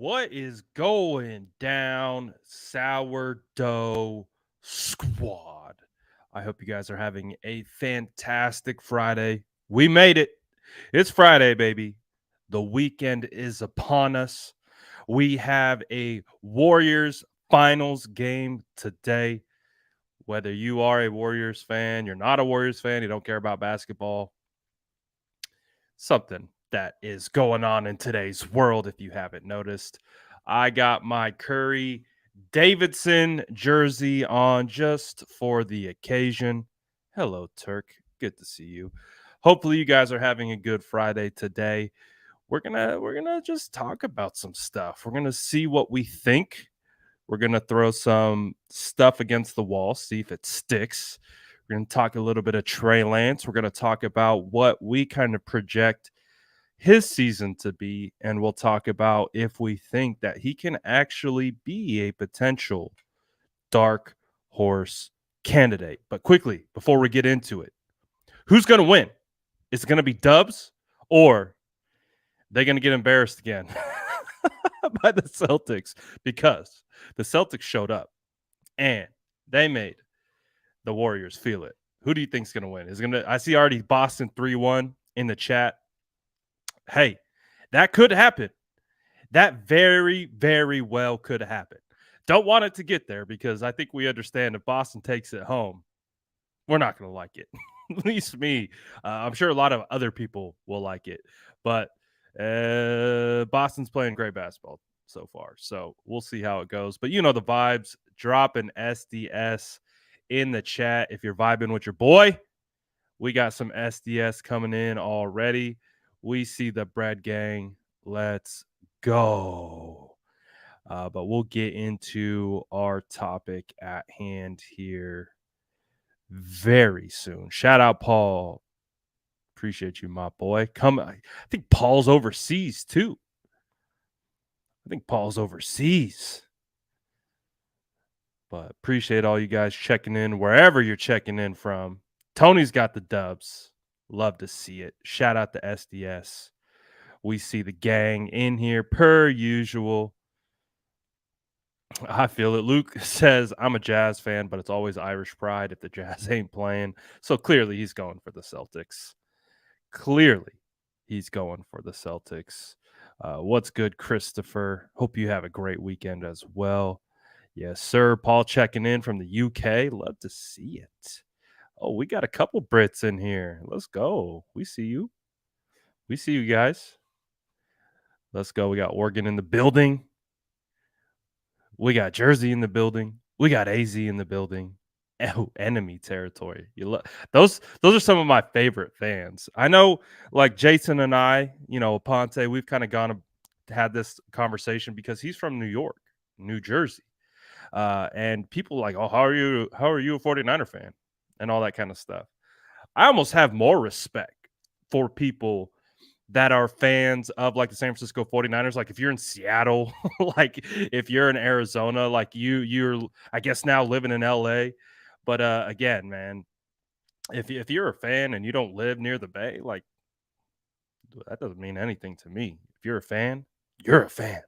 What is going down, Sourdough Squad? I hope you guys are having a fantastic Friday. We made it. It's Friday, baby. The weekend is upon us. We have a Warriors finals game today. Whether you are a Warriors fan, you're not a Warriors fan, you don't care about basketball, something that is going on in today's world, if you haven't noticed. I got my Curry Davidson jersey on just for the occasion. Hello, Turk. Good to see you. Hopefully you guys are having a good Friday today. We're gonna just talk about some stuff. We're gonna see what we think. We're gonna throw some stuff against the wall, see if it sticks. We're gonna talk a little bit of Trey Lance. We're gonna talk about what we kind of project his season to be, and we'll talk about if we think that he can actually be a potential dark horse candidate. But quickly, before we get into it, who's going to win? Is it going to be Dubs, or they going to get embarrassed again by the Celtics? Because the Celtics showed up and they made the Warriors feel it. Who do you think's going to win? Is going to? I see already Boston 3-1 in the chat. Hey, that could happen. That very, very well could happen. Don't want it to get there because I think we understand if Boston takes it home, we're not going to like it. At least me. I'm sure a lot of other people will like it. But Boston's playing great basketball so far. So we'll see how it goes. But you know the vibes. Drop an SDS in the chat if you're vibing with your boy. We got some SDS coming in already. We see the bread gang. Let's go. But we'll get into our topic at hand here very soon. Shout out, Paul. Appreciate you, my boy. I think Paul's overseas too. But appreciate all you guys checking in wherever you're checking in from. Tony's got the dubs. Love to see it. Shout out to SDS. We see the gang in here per usual. I feel it. Luke says, I'm a Jazz fan, but it's always Irish pride if the Jazz ain't playing. So clearly he's going for the Celtics. What's good, Christopher? Hope you have a great weekend as well. Yes, sir. Paul checking in from the UK. Love to see it. Oh, we got a couple Brits in here. Let's go. We see you. We see you guys. Let's go. We got Oregon in the building. We got Jersey in the building. We got AZ in the building. Oh, enemy territory. Those are some of my favorite fans. I know, like Jason and I, Ponte, we've kind of had this conversation because he's from New York, New Jersey. And people like, oh, how are you a 49er fan? And all that kind of stuff. I almost have more respect for people that are fans of like the San Francisco 49ers. Like if you're in Seattle, like if you're in Arizona, like you're I guess now living in LA. But again, man, if you're a fan and you don't live near the Bay, like that doesn't mean anything to me. If you're a fan, you're a fan.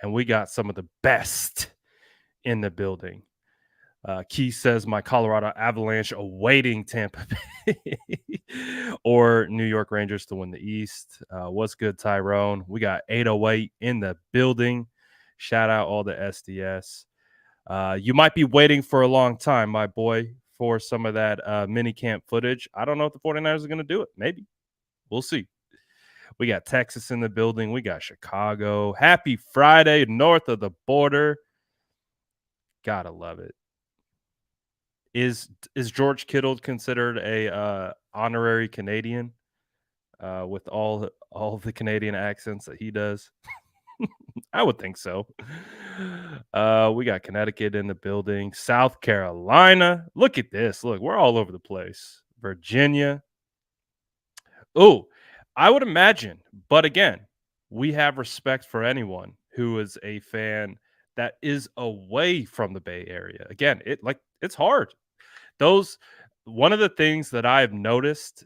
And we got some of the best in the building. Keith says my Colorado Avalanche awaiting Tampa Bay or New York Rangers to win the East. What's good, Tyrone? We got 808 in the building. Shout out all the SDS. You might be waiting for a long time, my boy, for some of that mini camp footage. I don't know if the 49ers are going to do it. Maybe. We'll see. We got Texas in the building. We got Chicago. Happy Friday, north of the border. Gotta love it. Is George Kittle considered a honorary Canadian with all the Canadian accents that he does? I would think so. We got Connecticut in the building, South Carolina. Look at this. Look, we're all over the place. Virginia. Oh, I would imagine. But again, we have respect for anyone who is a fan that is away from the Bay Area. Again, it's hard. One of the things that I've noticed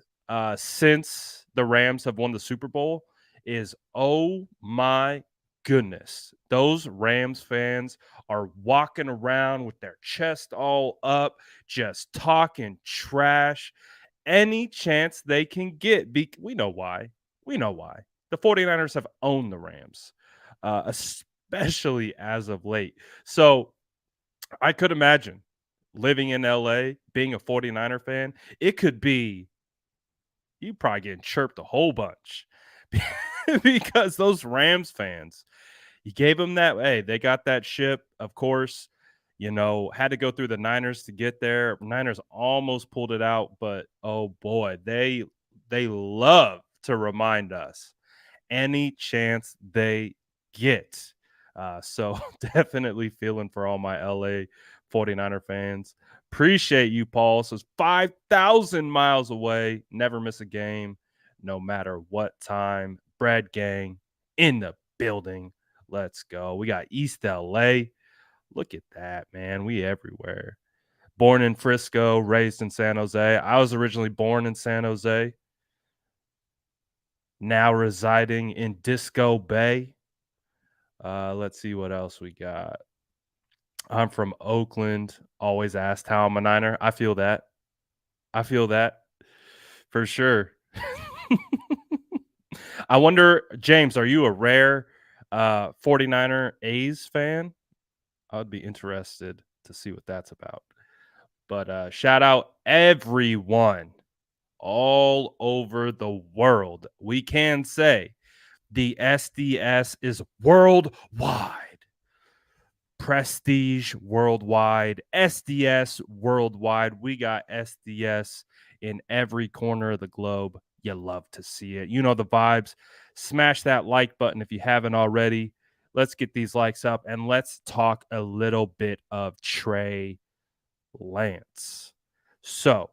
since the Rams have won the Super Bowl is, oh my goodness, those Rams fans are walking around with their chest all up, just talking trash any chance they can get. We know why. We know why. The 49ers have owned the Rams, especially as of late. So I could imagine living in LA, being a 49er fan, it could be you probably getting chirped a whole bunch because those Rams fans, you gave them that. Hey, they got that ship, of course. Had to go through the Niners to get there. Niners almost pulled it out, but oh boy, they love to remind us any chance they get. So definitely feeling for all my LA 49er fans. Appreciate you, Paul. So it's 5,000 miles away. Never miss a game, no matter what time. Brad Gang in the building. Let's go. We got East LA. Look at that, man. We everywhere. Born in Frisco, raised in San Jose. I was originally born in San Jose, now residing in Disco Bay. Let's see what else we got. I'm from Oakland. Always asked how I'm a Niner. I feel that. I feel that for sure. I wonder, James, are you a rare 49er A's fan? I'd be interested to see what that's about. But shout out everyone all over the world. We can say the SDS is worldwide. Prestige worldwide. SDS worldwide. We got SDS in every corner of the globe. You love to see it. You know the vibes. Smash that like button if you haven't already. Let's get these likes up and let's talk a little bit of Trey Lance. So,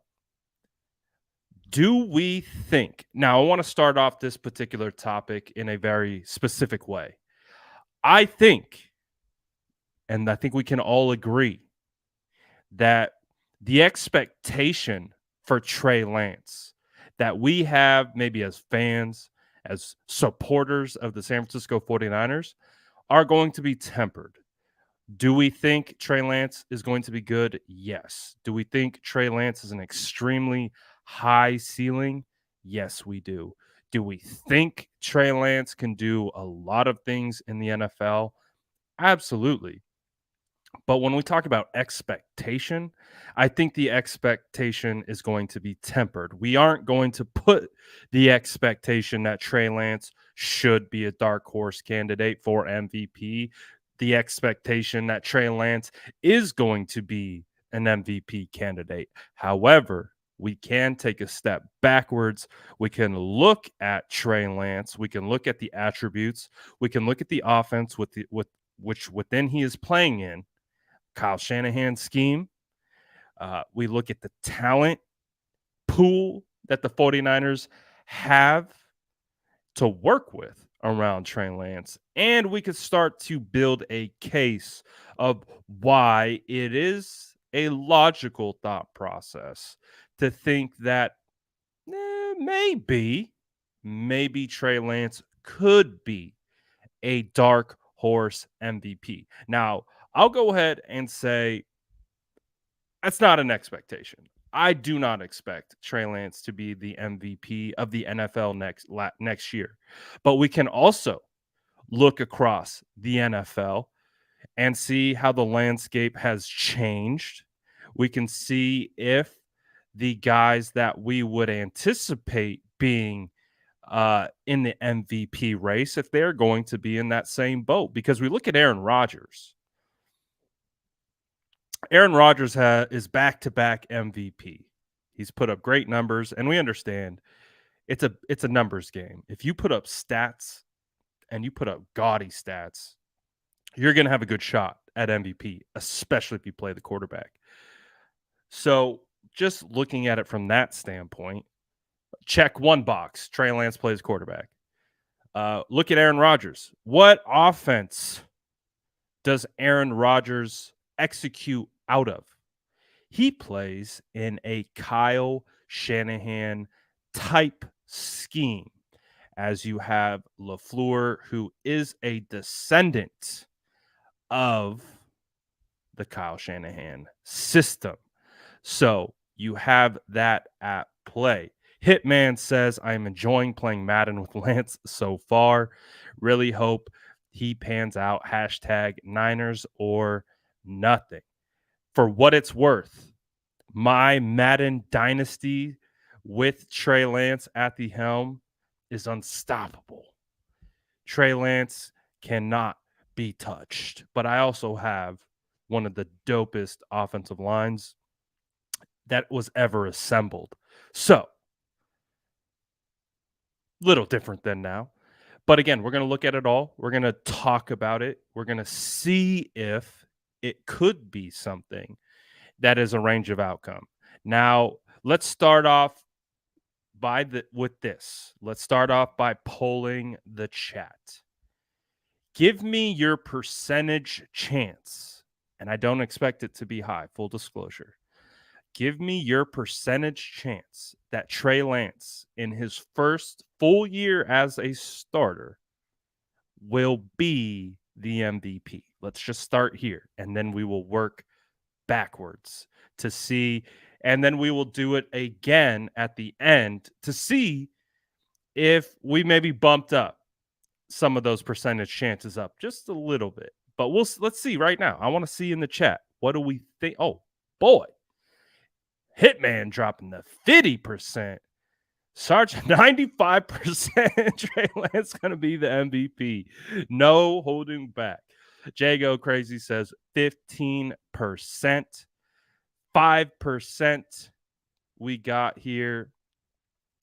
do we think now? I want to start off this particular topic in a very specific way. I think, and I think we can all agree, that the expectation for Trey Lance that we have, maybe as fans, as supporters of the San Francisco 49ers, are going to be tempered. Do we think Trey Lance is going to be good? Yes. Do we think Trey Lance is an extremely high ceiling? Yes, we do. Do we think Trey Lance can do a lot of things in the NFL? Absolutely. But when we talk about expectation, I think the expectation is going to be tempered. We aren't going to put the expectation that Trey Lance should be a dark horse candidate for MVP, the expectation that Trey Lance is going to be an MVP candidate. However, we can take a step backwards. We can look at Trey Lance. We can look at the attributes. We can look at the offense with which within he is playing in. Kyle Shanahan's scheme. We look at the talent pool that the 49ers have to work with around Trey Lance. And we could start to build a case of why it is a logical thought process to think that maybe Trey Lance could be a dark horse MVP. Now, I'll go ahead and say that's not an expectation. I do not expect Trey Lance to be the MVP of the NFL next year. But we can also look across the NFL and see how the landscape has changed. We can see if the guys that we would anticipate being in the MVP race, if they're going to be in that same boat. Because we look at Aaron Rodgers. Aaron Rodgers is back-to-back MVP. He's put up great numbers, and we understand it's a numbers game. If you put up stats and you put up gaudy stats, you're going to have a good shot at MVP, especially if you play the quarterback. So just looking at it from that standpoint, check one box. Trey Lance plays quarterback. Look at Aaron Rodgers. What offense does Aaron Rodgers execute out of? He plays in a Kyle Shanahan type scheme. as you have LaFleur, who is a descendant of the Kyle Shanahan system. So you have that at play. Hitman says, I'm enjoying playing Madden with Lance so far. Really hope he pans out. Hashtag Niners or nothing. For what it's worth, my Madden dynasty with Trey Lance at the helm is unstoppable. Trey Lance cannot be touched. But I also have one of the dopest offensive lines that was ever assembled. So, little different than now. But again, we're going to look at it all. We're going to talk about it. We're going to see if it could be something that is a range of outcome. Now, let's start off with this. Let's start off by polling the chat. Give me your percentage chance, and I don't expect it to be high, full disclosure. Give me your percentage chance that Trey Lance, in his first full year as a starter, will be the MVP. Let's just start here, and then we will work backwards to see, and then we will do it again at the end to see if we maybe bumped up some of those percentage chances up just a little bit. But let's see right now. I want to see in the chat. What do we think? Oh, boy. Hitman dropping the 50%. Sarge 95%. Trey Lance going to be the MVP. No holding back. Jago Crazy says 15%. 5% we got here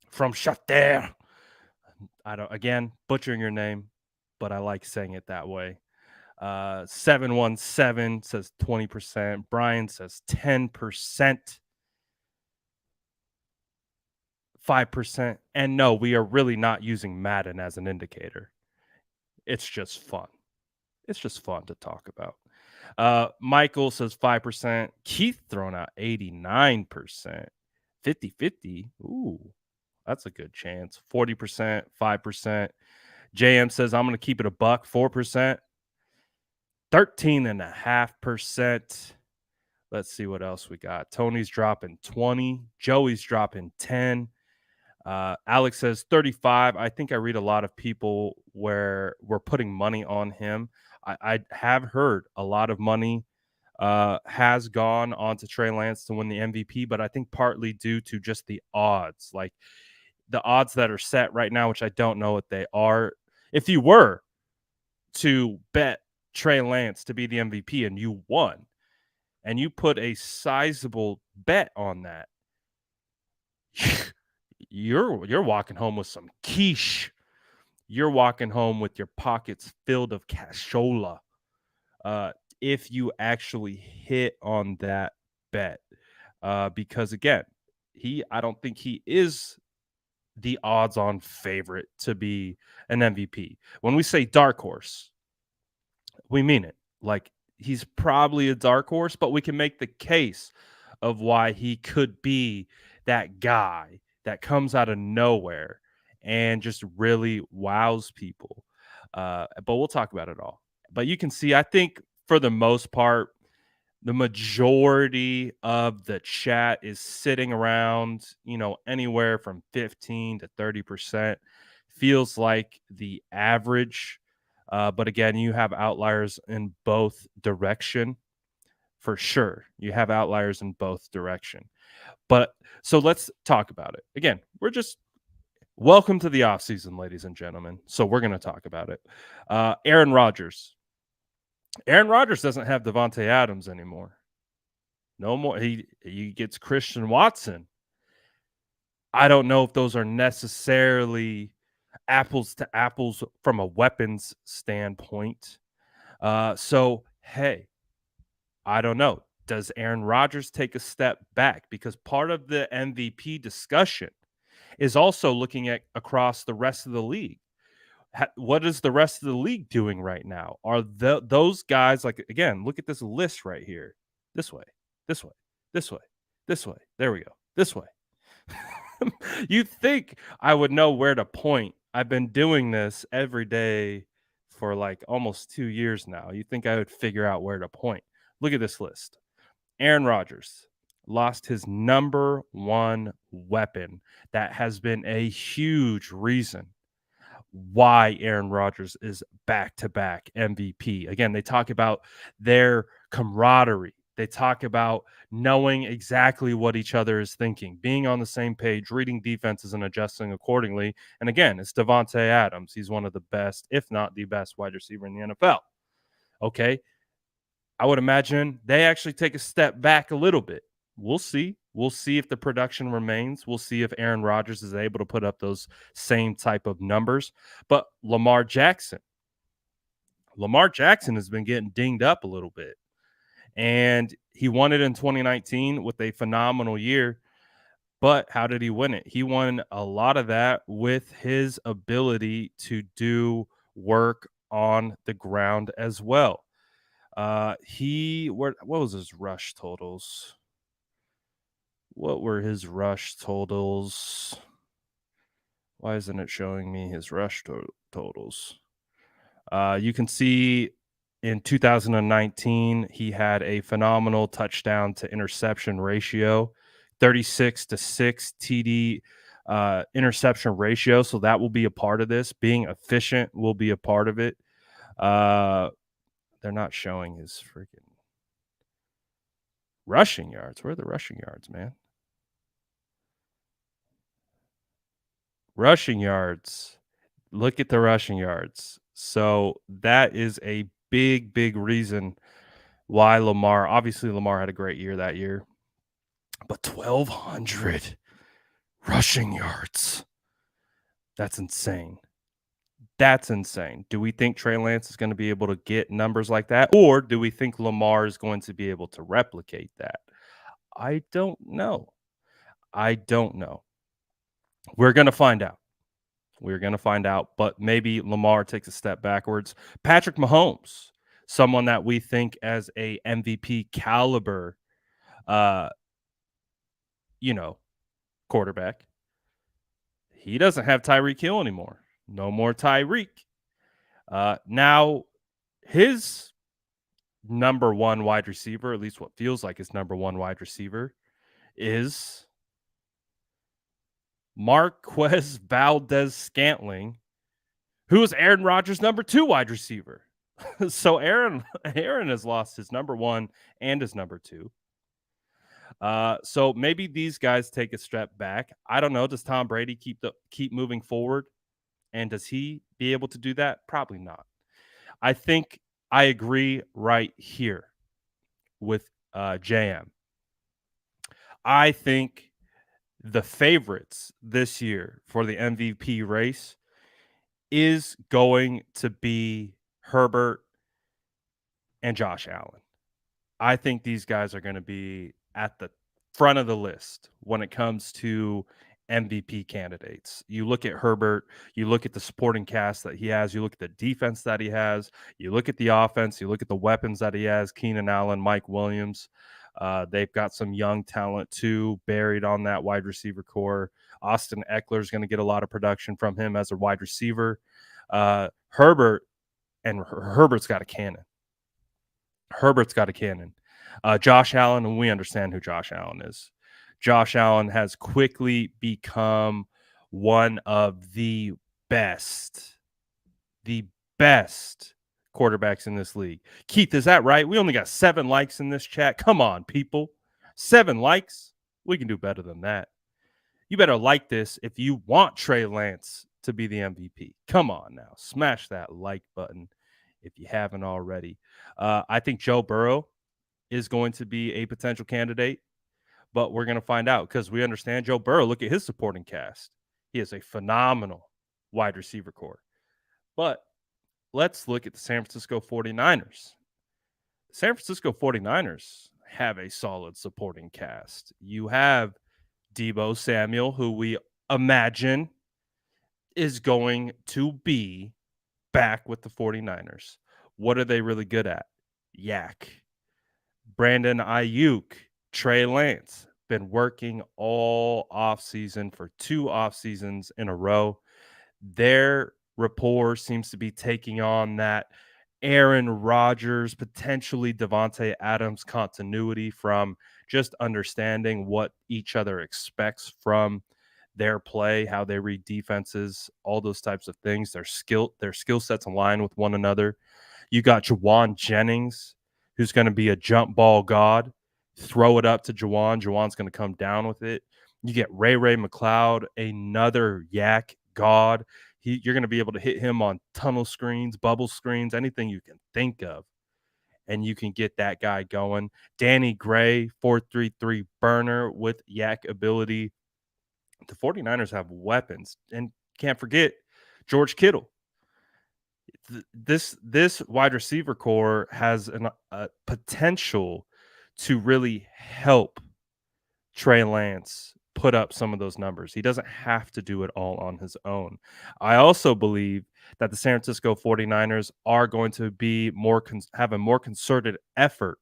from Shoutout. Again, butchering your name, but I like saying it that way. 717 says 20%. Brian says 10%. 5%. And no, we are really not using Madden as an indicator. It's just fun. It's just fun to talk about. Michael says 5%. Keith throwing out 89%. 50-50. Ooh, that's a good chance. 40%, 5%. JM says, I'm going to keep it a buck, 4%. 13.5%. Let's see what else we got. Tony's dropping 20. Joey's dropping 10. Alex says 35. I think I read a lot of people where we're putting money on him. I have heard a lot of money has gone on to Trey Lance to win the MVP, but I think partly due to just the odds, like the odds that are set right now, which I don't know what they are. If you were to bet Trey Lance to be the MVP and you won, and you put a sizable bet on that, you're walking home with some quiche. You're walking home with your pockets filled of cashola. If you actually hit on that bet, because again, I don't think he is the odds-on favorite to be an MVP. When we say dark horse, we mean it. Like, he's probably a dark horse, but we can make the case of why he could be that guy that comes out of nowhere and just really wows people. But we'll talk about it all. But you can see, I think for the most part, the majority of the chat is sitting around, anywhere from 15 to 30%. Feels like the average. But again, you have outliers in both direction. For sure. You have outliers in both direction. But so let's talk about it. Again, welcome to the offseason, ladies and gentlemen. So we're going to talk about it. Aaron Rodgers. Aaron Rodgers doesn't have Devontae Adams anymore. No more. He gets Christian Watson. I don't know if those are necessarily apples to apples from a weapons standpoint. So, hey, I don't know. Does Aaron Rodgers take a step back? Because part of the MVP discussion is also looking at across the rest of the league. What is the rest of the league doing right now? Are those guys, like, again, look at this list right here. This way, this way, this way, this way. There we go. This way. You'd think I would know where to point I've been doing this every day for like almost 2 years now. You think I would figure out where to point. Look at this list. Aaron Rodgers lost his number 1 weapon. That has been a huge reason why Aaron Rodgers is back-to-back MVP. Again, they talk about their camaraderie. They talk about knowing exactly what each other is thinking, being on the same page, reading defenses and adjusting accordingly. And again, it's Devontae Adams. He's one of the best, if not the best wide receiver in the NFL. Okay. I would imagine they actually take a step back a little bit. We'll see. We'll see if the production remains. We'll see if Aaron Rodgers is able to put up those same type of numbers. But Lamar Jackson has been getting dinged up a little bit. And he won it in 2019 with a phenomenal year. But how did he win it? He won a lot of that with his ability to do work on the ground as well. What was his rush totals? What were his rush totals? Why isn't it showing me his rush totals? You can see in 2019, he had a phenomenal touchdown to interception ratio, 36-6 TD interception ratio. So that will be a part of this. Being efficient will be a part of it. They're not showing his freaking rushing yards. Where are the rushing yards, man? Rushing yards. Look at the rushing yards. So that is a big, big reason why obviously Lamar had a great year that year, but 1,200 rushing yards. That's insane. That's insane. Do we think Trey Lance is going to be able to get numbers like that? Or do we think Lamar is going to be able to replicate that? I don't know. I don't know. We're going to find out. We're going to find out, but maybe Lamar takes a step backwards. Patrick Mahomes, someone that we think as a MVP caliber, uh, quarterback. He doesn't have Tyreek Hill anymore. No more Tyreek. Now, his number 1 wide receiver, at least what feels like his number 1 wide receiver, is Marquez Valdez-Scantling, who is Aaron Rodgers' number 2 wide receiver. So Aaron has lost his number 1 and his number 2. So maybe these guys take a step back. I don't know. Does Tom Brady keep moving forward? And does he be able to do that? Probably not. I think I agree right here with JM. I think the favorites this year for the MVP race is going to be Herbert and Josh Allen. I think these guys are going to be at the front of the list when it comes to MVP candidates. You look at Herbert, you look at the supporting cast that he has, you look at the defense that he has, you look at the offense, you look at the weapons that he has, Keenan Allen, Mike Williams. They've got some young talent too buried on that wide receiver core. Austin Eckler is going to get a lot of production from him as a wide receiver. Herbert's got a cannon. Josh Allen, and we understand who Josh Allen is. Josh Allen has quickly become one of the best quarterbacks in this league. Keith, is that right? We only got 7 likes in this chat. Come on, people. 7 likes? We can do better than that. You better like this if you want Trey Lance to be the MVP. Come on now. Smash that like button if you haven't already. I think Joe Burrow is going to be a potential candidate, but we're going to find out because we understand Joe Burrow. Look at his supporting cast. He has a phenomenal wide receiver core. But let's look at the San Francisco 49ers. The San Francisco 49ers have a solid supporting cast. You have Deebo Samuel, who we imagine is going to be back with the 49ers. What are they really good at? Yak. Brandon Ayuk, Trey Lance, been working all offseason for 2 off seasons in a row. Their rapport seems to be taking on that Aaron Rodgers, potentially Devontae Adams continuity from just understanding what each other expects from their play, how they read defenses, all those types of things. Their skill sets align with one another. You got Jawan Jennings, who's going to be a jump ball god. Throw it up to Jawan. Jawan's going to come down with it. You get Ray McLeod, another yak god. You're going to be able to hit him on tunnel screens, bubble screens, anything you can think of, and you can get that guy going. Danny Gray, 4.33 burner with yak ability. The 49ers have weapons, and can't forget George Kittle. This wide receiver core has a potential to really help Trey Lance put up some of those numbers. He doesn't have to do it all on his own. I also believe that the San Francisco 49ers are going to be have a more concerted effort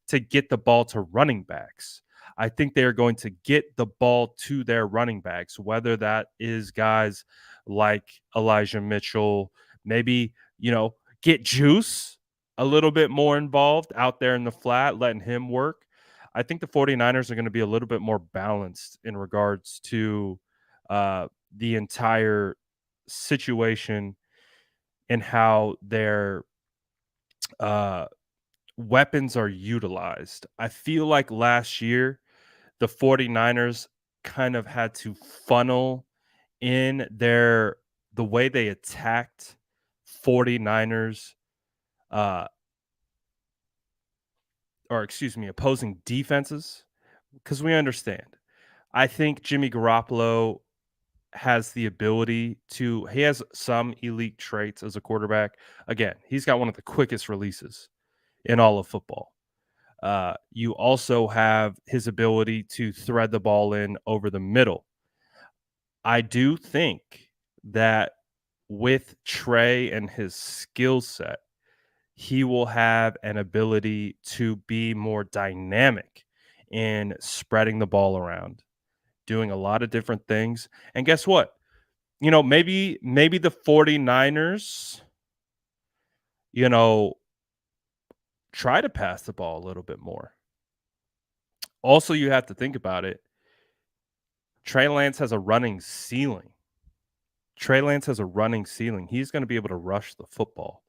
to get the ball to running backs. I think they are going to get the ball to their running backs, whether that is guys like Elijah Mitchell, maybe, get Juice a little bit more involved out there in the flat, letting him work. I think the 49ers are going to be a little bit more balanced in regards to the entire situation and how their uh, weapons are utilized. I feel like last year, the 49ers kind of had to funnel in the way they attacked 49ers uh, or excuse me, opposing defenses, because we understand. I think Jimmy Garoppolo has the ability he has some elite traits as a quarterback. Again, he's got one of the quickest releases in all of football. You also have his ability to thread the ball in over the middle. I do think that with Trey and his skill set, he will have an ability to be more dynamic in spreading the ball around, doing a lot of different things. And guess what? Maybe the 49ers, you know, try to pass the ball a little bit more. Also, you have to think about it. Trey Lance has a running ceiling. Trey Lance has a running ceiling. He's going to be able to rush the football.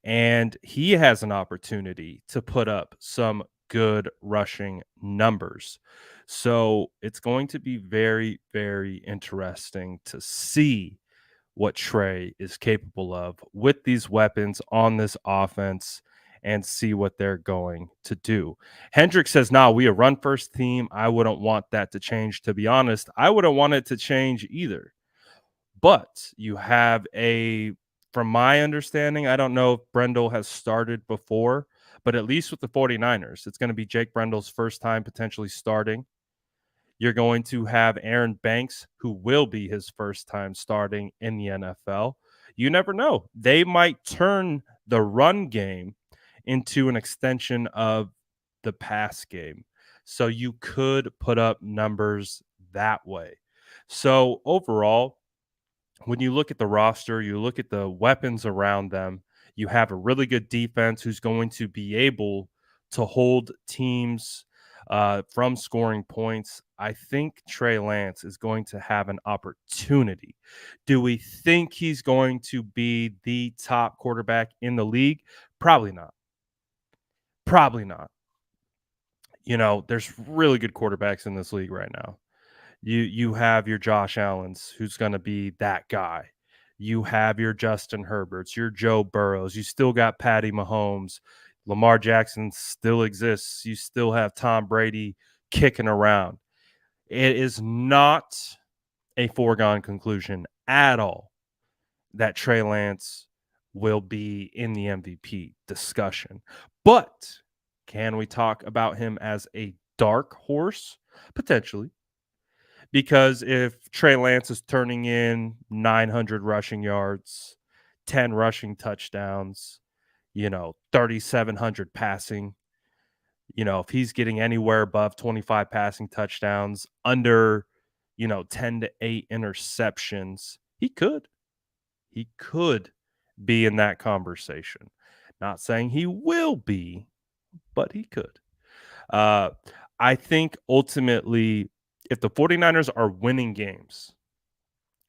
And he has an opportunity to put up some good rushing numbers. So it's going to be very, very interesting to see what Trey is capable of with these weapons on this offense and see what they're going to do. Hendrick says, "Nah, we a run first team. I wouldn't want that to change. To be honest, I wouldn't want it to change either. But you have from my understanding, I don't know if Brendel has started before, but at least with the 49ers, it's going to be Jake Brendel's first time potentially starting. You're going to have Aaron Banks, who will be his first time starting in the NFL. You never know. They might turn the run game into an extension of the pass game. So you could put up numbers that way. So overall, when you look at the roster, you look at the weapons around them, you have a really good defense who's going to be able to hold teams from scoring points. I think Trey Lance is going to have an opportunity. Do we think he's going to be the top quarterback in the league? Probably not. Probably not. There's really good quarterbacks in this league right now. You have your Josh Allens, who's going to be that guy. You have your Justin Herberts, your Joe Burrows. You still got Patty Mahomes. Lamar Jackson still exists. You still have Tom Brady kicking around. It is not a foregone conclusion at all that Trey Lance will be in the MVP discussion. But can we talk about him as a dark horse? Potentially. Because if Trey Lance is turning in 900 rushing yards, 10 rushing touchdowns, 3,700 passing, if he's getting anywhere above 25 passing touchdowns, under, 10 to 8 interceptions, he could. He could be in that conversation. Not saying he will be, but he could. Uh, I think ultimately, if the 49ers are winning games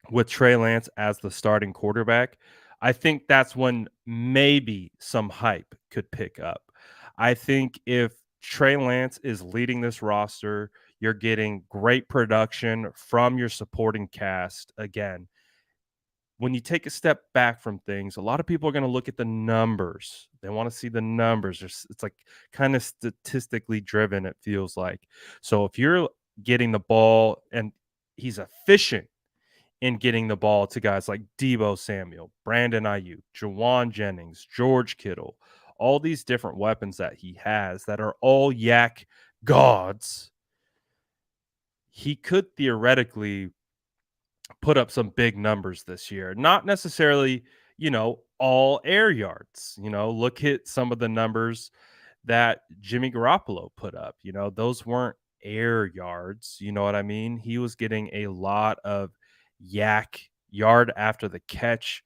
with Trey Lance as the starting quarterback, I think that's when maybe some hype could pick up. I think if Trey Lance is leading this roster, you're getting great production from your supporting cast. Again, when you take a step back from things, a lot of people are going to look at the numbers. They want to see the numbers. It's like kind of statistically driven, it feels like. So if you're getting the ball and he's efficient in getting the ball to guys like Debo Samuel, Brandon Ayuk, Jawan Jennings, George Kittle, all these different weapons that he has that are all yak gods, he could theoretically put up some big numbers this year. Not necessarily, all air yards. Look at some of the numbers that Jimmy Garoppolo put up. Those weren't air yards. You know what I mean? He was getting a lot of yak yard after the catch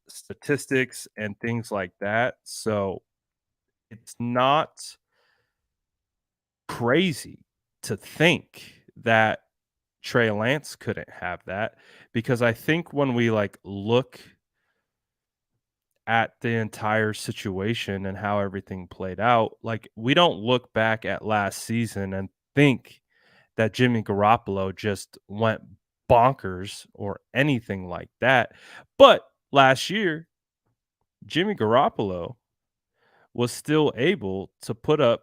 statistics and things like that. So it's not crazy to think that Trey Lance couldn't have that because I think when we look at the entire situation and how everything played out, we don't look back at last season and think that Jimmy Garoppolo just went bonkers or anything like that. But last year, Jimmy Garoppolo was still able to put up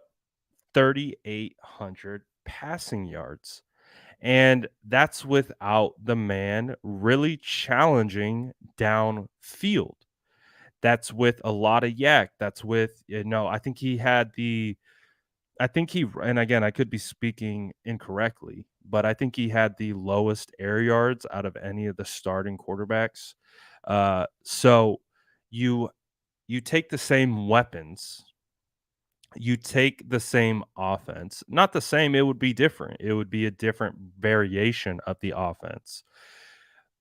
3,800 passing yards. And that's without the man really challenging downfield. That's with a lot of yak. That's with, I think he had and again, I could be speaking incorrectly, but I think he had the lowest air yards out of any of the starting quarterbacks. So you you take the same weapons, you take the same offense, not the same, it would be different. It would be a different variation of the offense.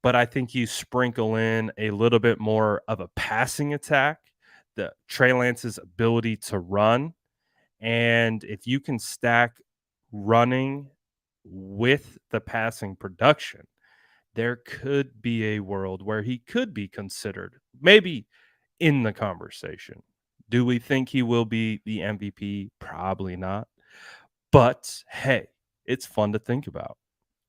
But I think you sprinkle in a little bit more of a passing attack, the Trey Lance's ability to run, and if you can stack running with the passing production, there could be a world where he could be considered maybe in the conversation. Do we think he will be the MVP? Probably not. But hey, it's fun to think about.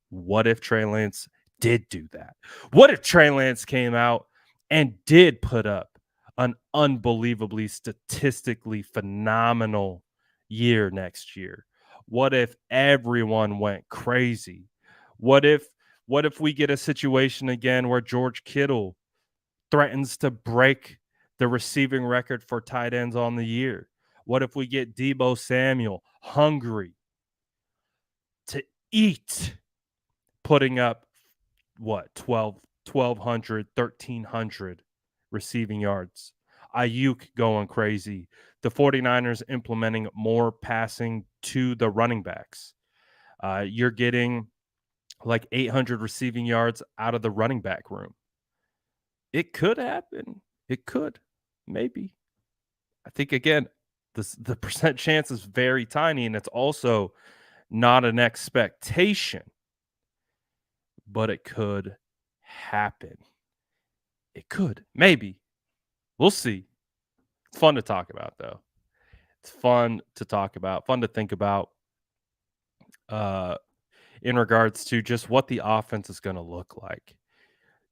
What if Trey Lance did do that? What if Trey Lance came out and did put up an unbelievably statistically phenomenal year next year? What if everyone went crazy? What if we get a situation again where George Kittle threatens to break the receiving record for tight ends on the year? What if we get Debo Samuel hungry to eat, putting up what 1,200, 1,300 receiving yards? Ayuk going crazy. The 49ers implementing more passing to the running backs. You're getting like 800 receiving yards out of the running back room. It could happen. It could. Maybe. I think again, the percent chance is very tiny, and it's also not an expectation, but it could happen. It could. Maybe. We'll see. It's fun to talk about, though. It's fun to talk about, fun to think about uh, in regards to just what the offense is going to look like.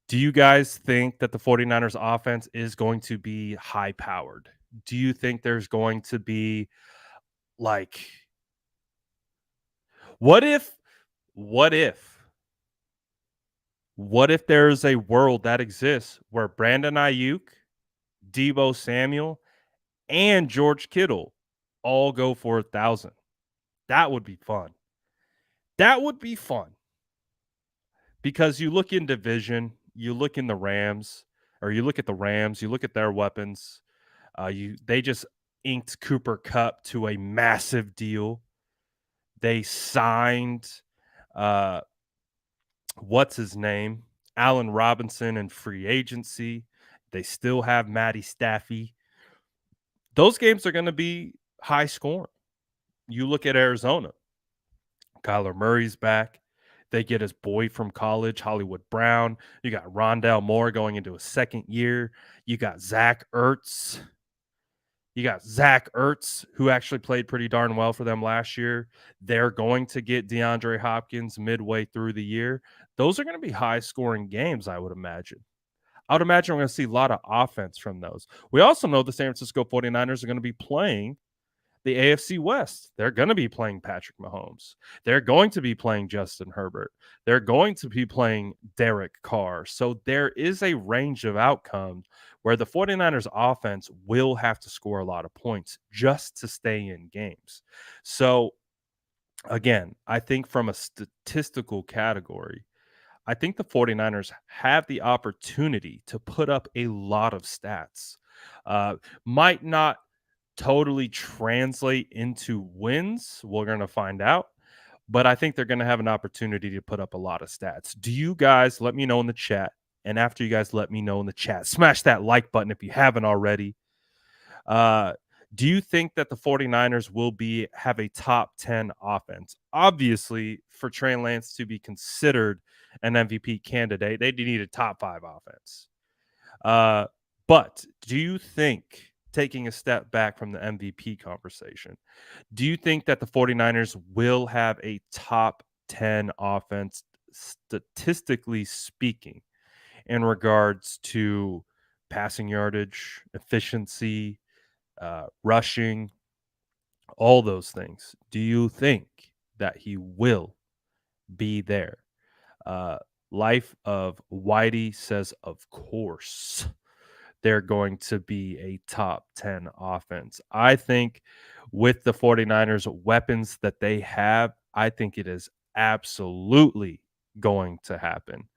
Do you guys think that the 49ers offense is going to be high powered? Do you think there's going to be like what if what if what if there's a world that exists where Brandon Ayuk, Debo Samuel, and George Kittle all go for 1,000? That would be fun. That would be fun because you look in division, you look in the Rams, or you look at the Rams, you look at their weapons. They just inked Cooper Kupp to a massive deal. They signed what's his name Allen Robinson in free agency. They still have Matty Staffy. Those games are going to be high scoring. You look at Arizona. Kyler Murray's back. They get his boy from college, Hollywood Brown. You got Rondale Moore going into his second year. You got Zach Ertz. Who actually played pretty darn well for them last year. They're going to get DeAndre Hopkins midway through the year. Those are going to be high-scoring games, I would imagine. I would imagine we're going to see a lot of offense from those. We also know the San Francisco 49ers are going to be playing the AFC West. They're going to be playing Patrick Mahomes. They're going to be playing Justin Herbert. They're going to be playing Derek Carr. So there is a range of outcomes where the 49ers offense will have to score a lot of points just to stay in games. So again, I think from a statistical category, I think the 49ers have the opportunity to put up a lot of stats. Might not totally translate into wins. We're going to find out. But I think they're going to have an opportunity to put up a lot of stats. Do you guys let me know in the chat? And after you guys let me know in the chat, smash that like button if you haven't already. Do you think that the 49ers will have a top 10 offense? Obviously, for Trey Lance to be considered an MVP candidate, they need a top 5 offense. But do you think, taking a step back from the MVP conversation, do you think that the 49ers will have a top 10 offense, statistically speaking, in regards to passing yardage, efficiency, rushing, all those things? Do you think that he will be there? Life of Whitey says, of course, they're going to be a top 10 offense. I think with the 49ers weapons that they have, I think it is absolutely going to happen.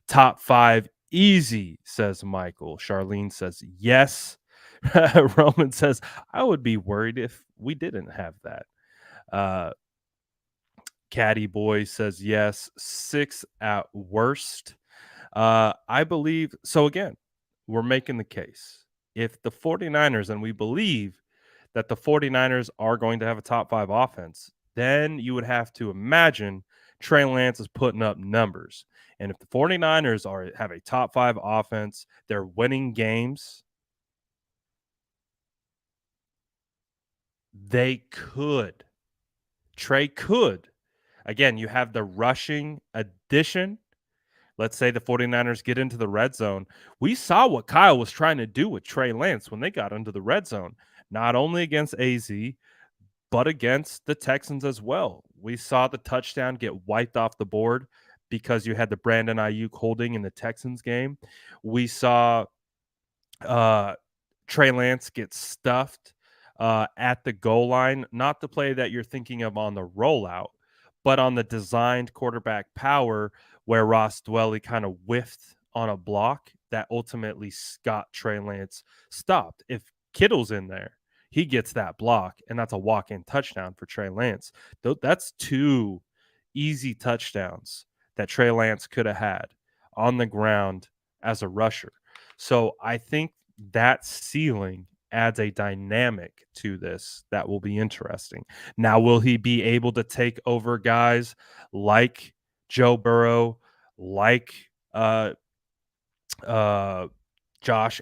Top 5 easy, says Michael. Charlene says yes. Roman says, I would be worried if we didn't have that. Caddy Boy says yes. 6 at worst. I believe so. Again, we're making the case. If the 49ers, and we believe that the 49ers are going to have a top 5 offense, then you would have to imagine Trey Lance is putting up numbers. And if the 49ers have a top 5 offense, they're winning games, they could. Trey could. Again, you have the rushing addition. Let's say the 49ers get into the red zone. We saw what Kyle was trying to do with Trey Lance when they got into the red zone, not only against AZ, but against the Texans as well. We saw the touchdown get wiped off the board because you had the Brandon Ayuk holding in the Texans game. We saw Trey Lance get stuffed at the goal line, not the play that you're thinking of on the rollout, but on the designed quarterback power where Ross Dwelly kind of whiffed on a block that ultimately got Trey Lance stopped. If Kittle's in there, he gets that block, and that's a walk-in touchdown for Trey Lance. That's 2 easy touchdowns that Trey Lance could have had on the ground as a rusher. So I think that ceiling adds a dynamic to this that will be interesting. Now, will he be able to take over guys like Joe Burrow, like Josh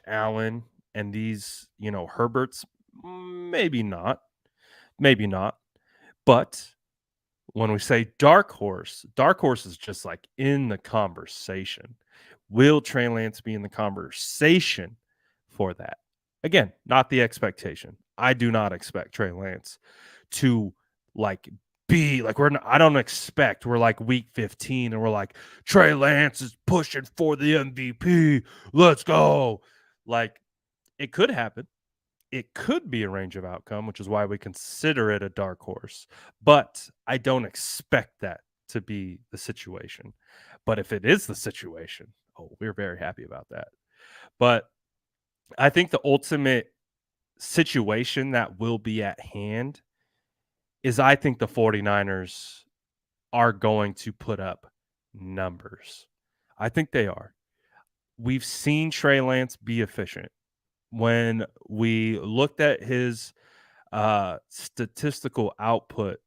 Allen, and these, Herberts? Maybe not. Maybe not. But when we say dark horse is just like in the conversation. Will Trey Lance be in the conversation for that? Again, not the expectation. I do not expect Trey Lance to be like I don't expect we're like week 15 and we're like Trey Lance is pushing for the MVP. Let's go. Like, it could happen. It could be a range of outcome, which is why we consider it a dark horse. But I don't expect that to be the situation. But if it is the situation, we're very happy about that. But I think the ultimate situation that will be at hand is I think the 49ers are going to put up numbers. I think they are. we've seen Trey Lance be efficient. When we looked at his statistical output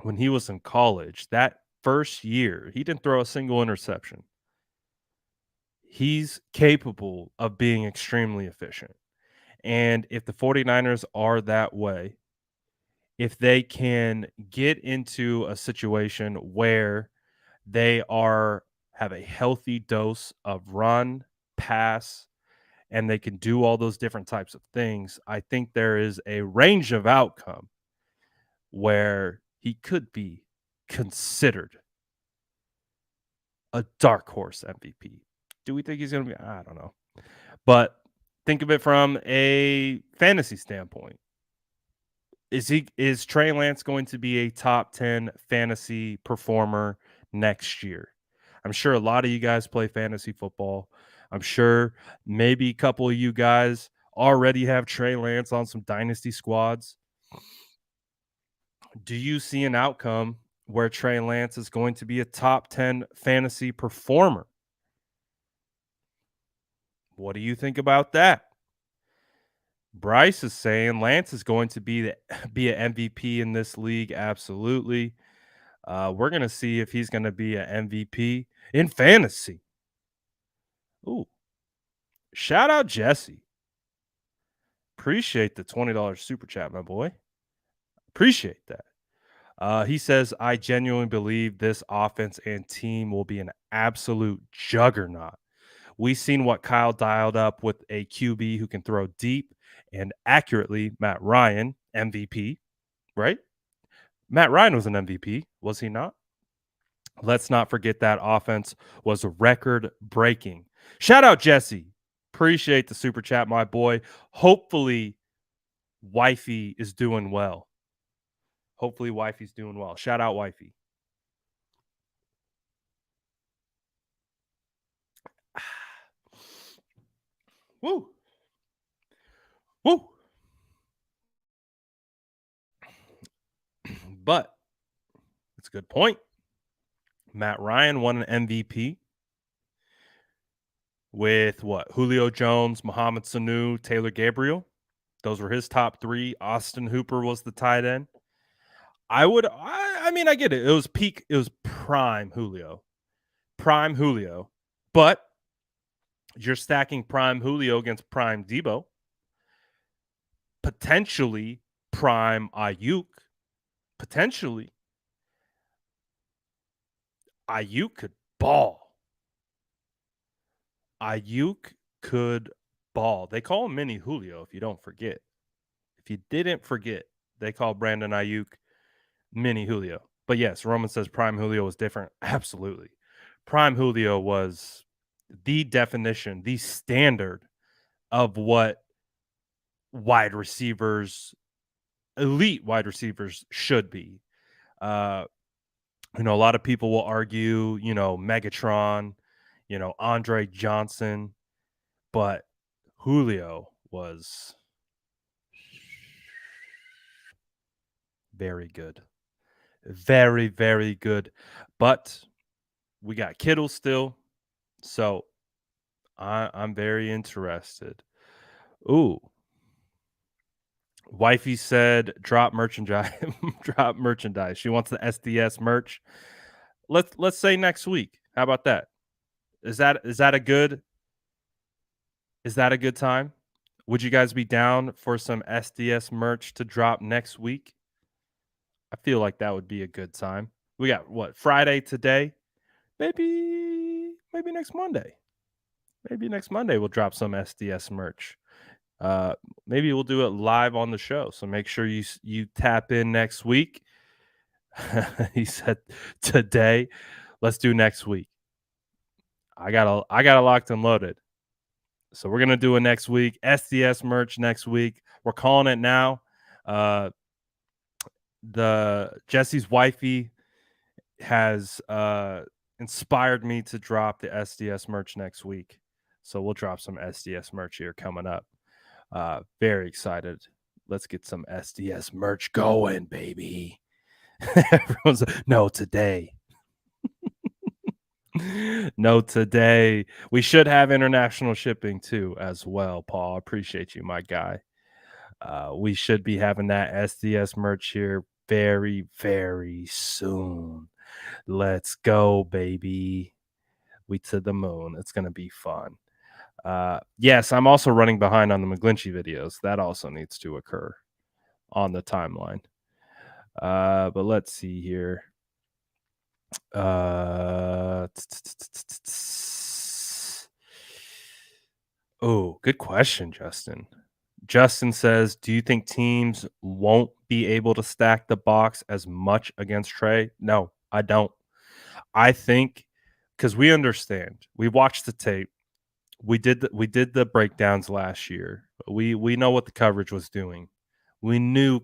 when he was in college, that first year, he didn't throw a single interception. He's capable of being extremely efficient. And if the 49ers are that way, if they can get into a situation where they are have a healthy dose of run, pass, and they can do all those different types of things, I think there is a range of outcome where he could be considered a dark horse MVP. Do we think he's going to be? I don't know. But think of it from a fantasy standpoint. Is Trey Lance going to be a top 10 fantasy performer next year? I'm sure a lot of you guys play fantasy football. I'm sure maybe a couple of you guys already have Trey Lance on some dynasty squads. Do you see an outcome where Trey Lance is going to be a top 10 fantasy performer? What do you think about that? Bryce is saying Lance is going to be an MVP in this league. Absolutely. We're going to see if he's going to be an MVP in fantasy. Ooh, shout out Jesse. Appreciate the $20 super chat, my boy. Appreciate that. He says, I genuinely believe this offense and team will be an absolute juggernaut. We've seen what Kyle dialed up with a QB who can throw deep and accurately. Matt Ryan, MVP, right? Matt Ryan was an MVP, was he not? Let's not forget that offense was record breaking. Shout out Jesse. Appreciate the super chat, my boy. Hopefully, Wifey is doing well. Hopefully, Wifey's doing well. Shout out Wifey. Woo. Woo. But it's a good point. Matt Ryan won an MVP with what? Julio Jones, Mohamed Sanu, Taylor Gabriel. Those were his top three. Austin Hooper was the tight end. I mean, I get it. It was peak. It was prime Julio. Prime Julio. But you're stacking prime Julio against prime Debo. Potentially prime Ayuk. Potentially Ayuk could ball. Ayuk could ball. They call him Mini Julio, if you don't forget. If you didn't forget, they call Brandon Ayuk Mini Julio. But yes, Roman says prime Julio was different. Absolutely. Prime Julio was the definition, the standard of what wide receivers, elite wide receivers should be. A lot of people will argue, Megatron, Andre Johnson, but Julio was very good. Very, very good. But we got Kittle still. So I'm very interested. Ooh. Wifey said drop merchandise. Drop merchandise. She wants the SDS merch. Let's say next week. How about that? Is that a good time? Would you guys be down for some SDS merch to drop next week? I feel like that would be a good time. We got what, Friday today? Maybe next Monday. Maybe next Monday we'll drop some SDS merch. Maybe we'll do it live on the show. So make sure you tap in next week. He said today. Let's do next week. I got a locked and loaded. So we're gonna do it next week. SDS merch next week. We're calling it now. The Jesse's wifey has inspired me to drop the SDS merch next week. So we'll drop some SDS merch here coming up. Very excited. Let's get some SDS merch going, baby. Everyone's no today. No, today. We should have international shipping too as well, Paul. Appreciate you, my guy. We should be having that SDS merch here very, very soon. Let's go, baby. We to the moon. It's gonna be fun. Yes, I'm also running behind on the McGlinchey videos. That also needs to occur on the timeline. But let's see here. Oh, good question, Justin. Justin says, "Do you think teams won't be able to stack the box as much against Trey?" No, I don't. I think because we understand, we watched the tape, we did the breakdowns last year. We know what the coverage was doing. We knew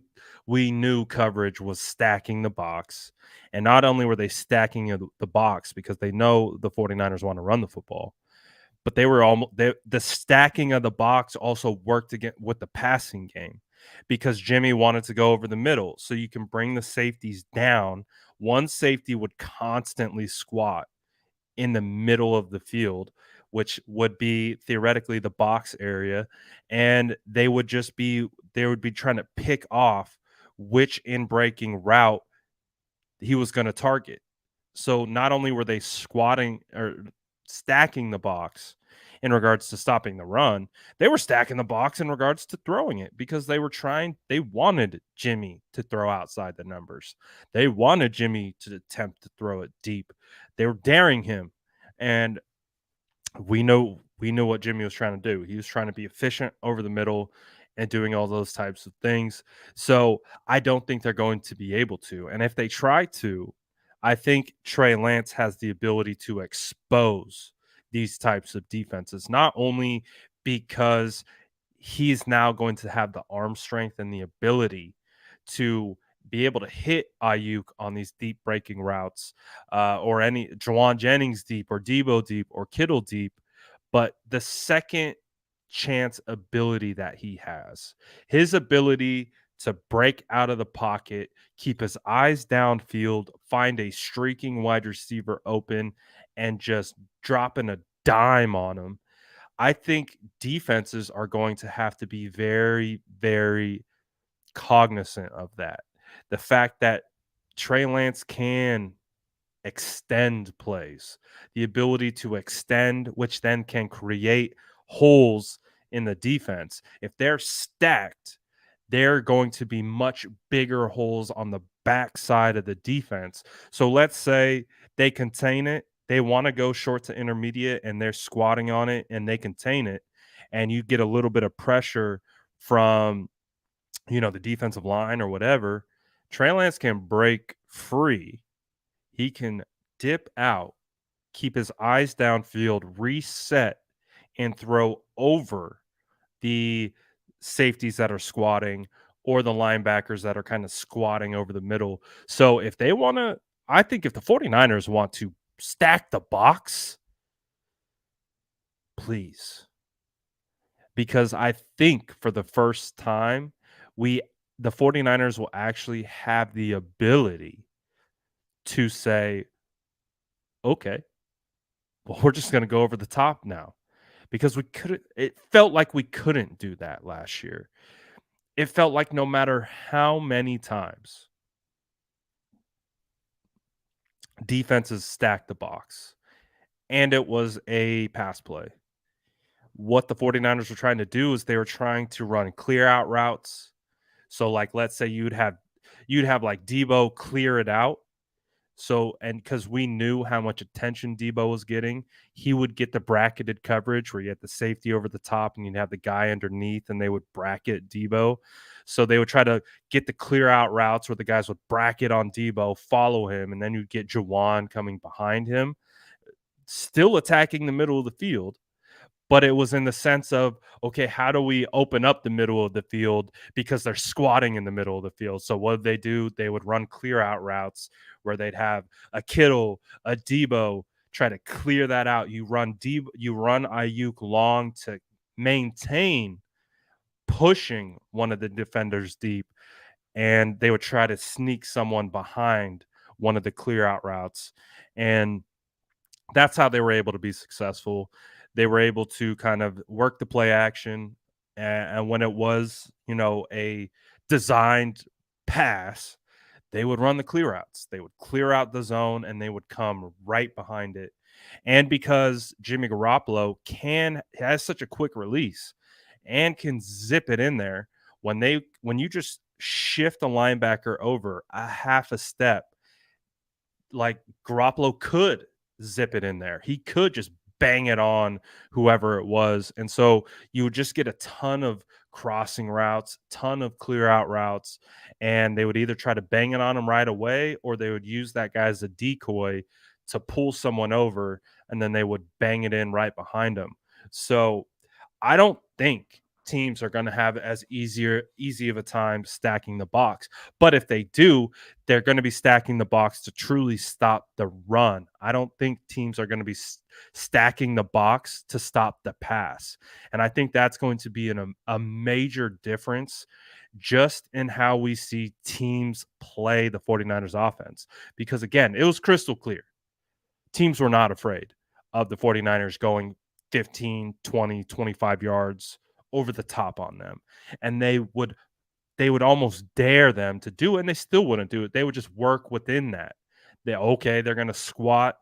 we knew coverage was stacking the box, and not only were they stacking the box because they know the 49ers want to run the football, but they were almost the stacking of the box also worked again with the passing game because Jimmy wanted to go over the middle. So you can bring the safeties down. One safety would constantly squat in the middle of the field, which would be theoretically the box area. And they would be trying to pick off which in breaking route he was going to target. So not only were they squatting or stacking the box in regards to stopping the run, they were stacking the box in regards to throwing it because they wanted Jimmy to throw outside the numbers. They wanted Jimmy to attempt to throw it deep. They were daring him. And we know what Jimmy was trying to do. He was trying to be efficient over the middle and doing all those types of things. So I don't think they're going to be able to. And if they try to, I think Trey Lance has the ability to expose these types of defenses, not only because he's now going to have the arm strength and the ability to be able to hit Ayuk on these deep breaking routes, or any Jawan Jennings deep or Debo deep or Kittle deep, but the second chance ability that he has, his ability to break out of the pocket, keep his eyes downfield, find a streaking wide receiver open, and just dropping a dime on him. I think defenses are going to have to be very, very cognizant of that. The fact that Trey Lance can extend plays, the ability to extend, which then can create holes in the defense. If they're stacked, they're going to be much bigger holes on the backside of the defense. So let's say they contain it, they want to go short to intermediate and they're squatting on it and they contain it, and you get a little bit of pressure from the defensive line or whatever. Trey Lance can break free, he can dip out, keep his eyes downfield, reset, and throw over the safeties that are squatting or the linebackers that are kind of squatting over the middle. So if they want to, I think if the 49ers want to stack the box, please. Because I think for the first time, we the 49ers will actually have the ability to say, okay, well, we're just going to go over the top now because we couldn't. It felt like we couldn't do that last year. It felt like no matter how many times defenses stacked the box and it was a pass play, what the 49ers were trying to do is they were trying to run clear out routes. So, like, let's say you'd have like Debo clear it out. So, and because we knew how much attention Debo was getting, he would get the bracketed coverage where you had the safety over the top and you'd have the guy underneath and they would bracket Debo. So they would try to get the clear out routes where the guys would bracket on Debo, follow him, and then you'd get Jawan coming behind him, still attacking the middle of the field, but it was in the sense of, okay, how do we open up the middle of the field because they're squatting in the middle of the field? So what did they do? They would run clear out routes where they'd have a Kittle, a Debo, try to clear that out. You run Ayuk long to maintain pushing one of the defenders deep, and they would try to sneak someone behind one of the clear out routes. And That's how they were able to be successful. They were able to kind of work the play action, and when it was, a designed pass, they would run the clear outs. They would clear out the zone and they would come right behind it. And because Jimmy Garoppolo has such a quick release and can zip it in there, when you just shift a linebacker over a half a step, like Garoppolo could zip it in there. He could just bang it on whoever it was. And so you would just get a ton of crossing routes, ton of clear out routes, and they would either try to bang it on him right away or they would use that guy as a decoy to pull someone over and then they would bang it in right behind him. So I don't think teams are going to have as easy of a time stacking the box. But if they do, they're going to be stacking the box to truly stop the run. I don't think teams are going to be stacking the box to stop the pass. And I think that's going to be a major difference just in how we see teams play the 49ers offense. Because again, it was crystal clear. Teams were not afraid of the 49ers going 15, 20, 25 yards over the top on them. And they would almost dare them to do it, and they still wouldn't do it. They would just work within that. They're going to squat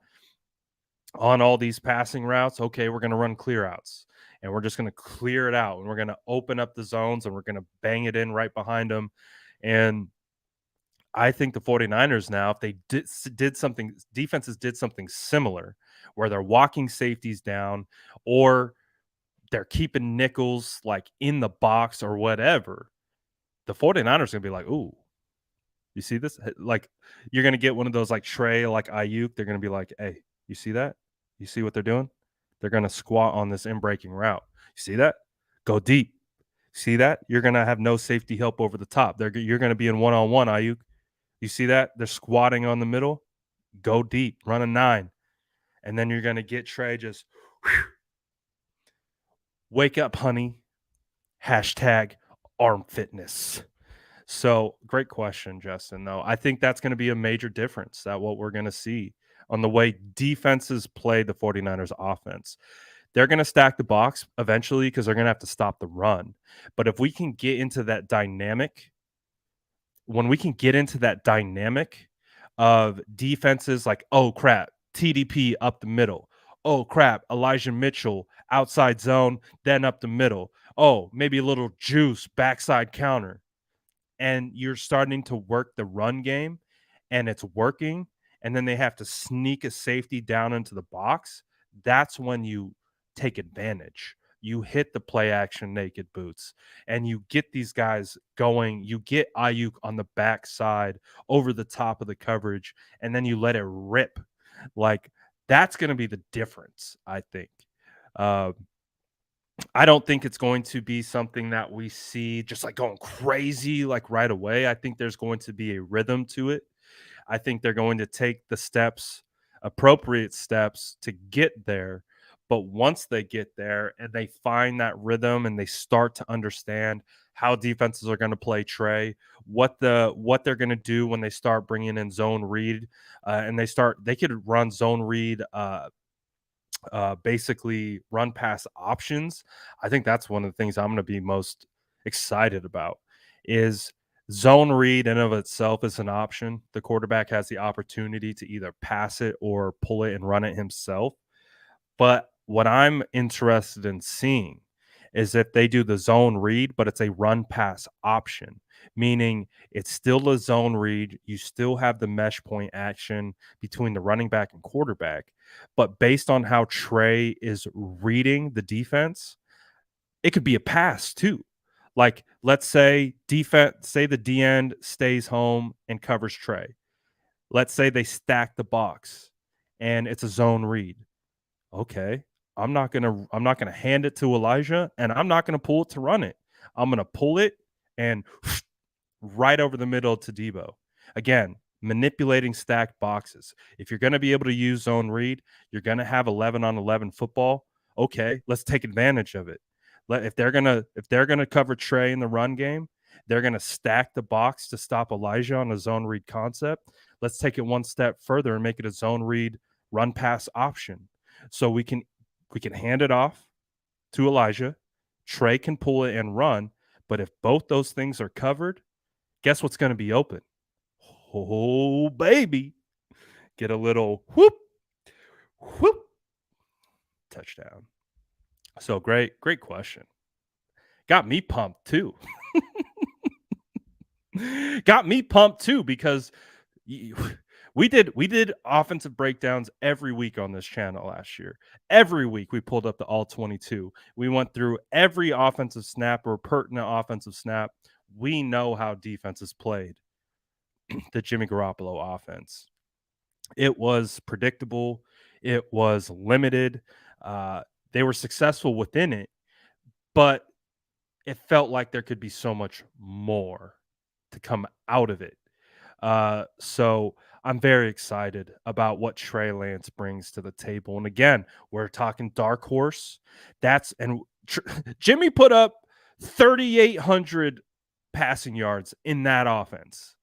on all these passing routes. Okay, we're going to run clear outs, and we're just going to clear it out, and we're going to open up the zones, and we're going to bang it in right behind them. And I think the 49ers now, if they did something, defenses did something similar where they're walking safeties down or they're keeping nickels like in the box or whatever, the 49ers are going to be like, ooh, you see this? Like, you're going to get one of those like Trey, like Ayuk. They're going to be like, hey, you see that? You see what they're doing? They're going to squat on this in-breaking route. You see that? Go deep. See that? You're going to have no safety help over the top. You're going to be in one-on-one, Ayuk. You see that? They're squatting on the middle. Go deep. Run a 9. And then you're going to get Trey just wake up, honey. #arm fitness. So great question, Justin, though. I think that's going to be a major difference that what we're going to see on the way defenses play the 49ers offense. They're going to stack the box eventually because they're going to have to stop the run. But if we can get into that dynamic, when we can get into that dynamic of defenses like, oh crap, TDP up the middle. Oh crap, Elijah Mitchell outside zone, then up the middle. Oh, maybe a little juice backside counter. And you're starting to work the run game and it's working. And then they have to sneak a safety down into the box. That's when you take advantage. You hit the play action naked boots and you get these guys going. You get Ayuk on the backside over the top of the coverage, and then you let it rip. Like, that's going to be the difference, I think. I don't think it's going to be something that we see just like going crazy like right away. I think there's going to be a rhythm to it. I think they're going to take the steps, appropriate steps to get there. But once they get there and they find that rhythm and they start to understand how defenses are going to play Trey, what they're going to do when they start bringing in zone read, and they could run zone read, basically run pass options. I think that's one of the things I'm going to be most excited about is zone read in of itself is an option. The quarterback has the opportunity to either pass it or pull it and run it himself. But what I'm interested in seeing is if they do the zone read, but it's a run pass option, meaning it's still a zone read. You still have the mesh point action between the running back and quarterback. But based on how Trey is reading the defense, it could be a pass too. Like, let's say the D end stays home and covers Trey. Let's say they stack the box and it's a zone read. Okay, I'm not gonna hand it to Elijah, and I'm not gonna pull it to run it. I'm gonna pull it and right over the middle to Debo. Again, manipulating stacked boxes. If you're gonna be able to use zone read, you're gonna have 11-on-11 football. Okay, let's take advantage of it. If they're gonna cover Trey in the run game, they're gonna stack the box to stop Elijah on a zone read concept. Let's take it one step further and make it a zone read run pass option. So we can hand it off to Elijah. Trey can pull it and run, but if both those things are covered, guess what's going to be open? Oh baby. Get a little whoop, whoop, touchdown. So great question. Got me pumped too. Got me pumped too because we did offensive breakdowns every week on this channel last year. Every week we pulled up the all 22. We went through every offensive snap or pertinent offensive snap. We know how defenses played the Jimmy Garoppolo offense. It was predictable. It was limited. They were successful within it, but it felt like there could be so much more to come out of it. So I'm very excited about what Trey Lance brings to the table. And again, we're talking dark horse. Jimmy put up 3,800 passing yards in that offense,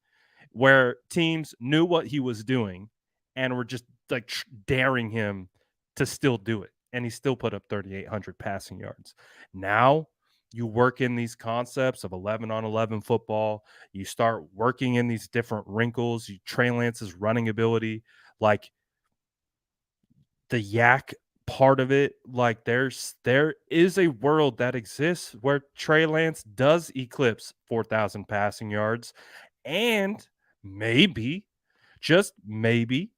where teams knew what he was doing and were just like daring him to still do it. And he still put up 3,800 passing yards. Now you work in these concepts of 11 on 11 football. You start working in these different wrinkles. Trey Lance's running ability, like the yak part of it, like there is a world that exists where Trey Lance does eclipse 4,000 passing yards, and maybe, just maybe,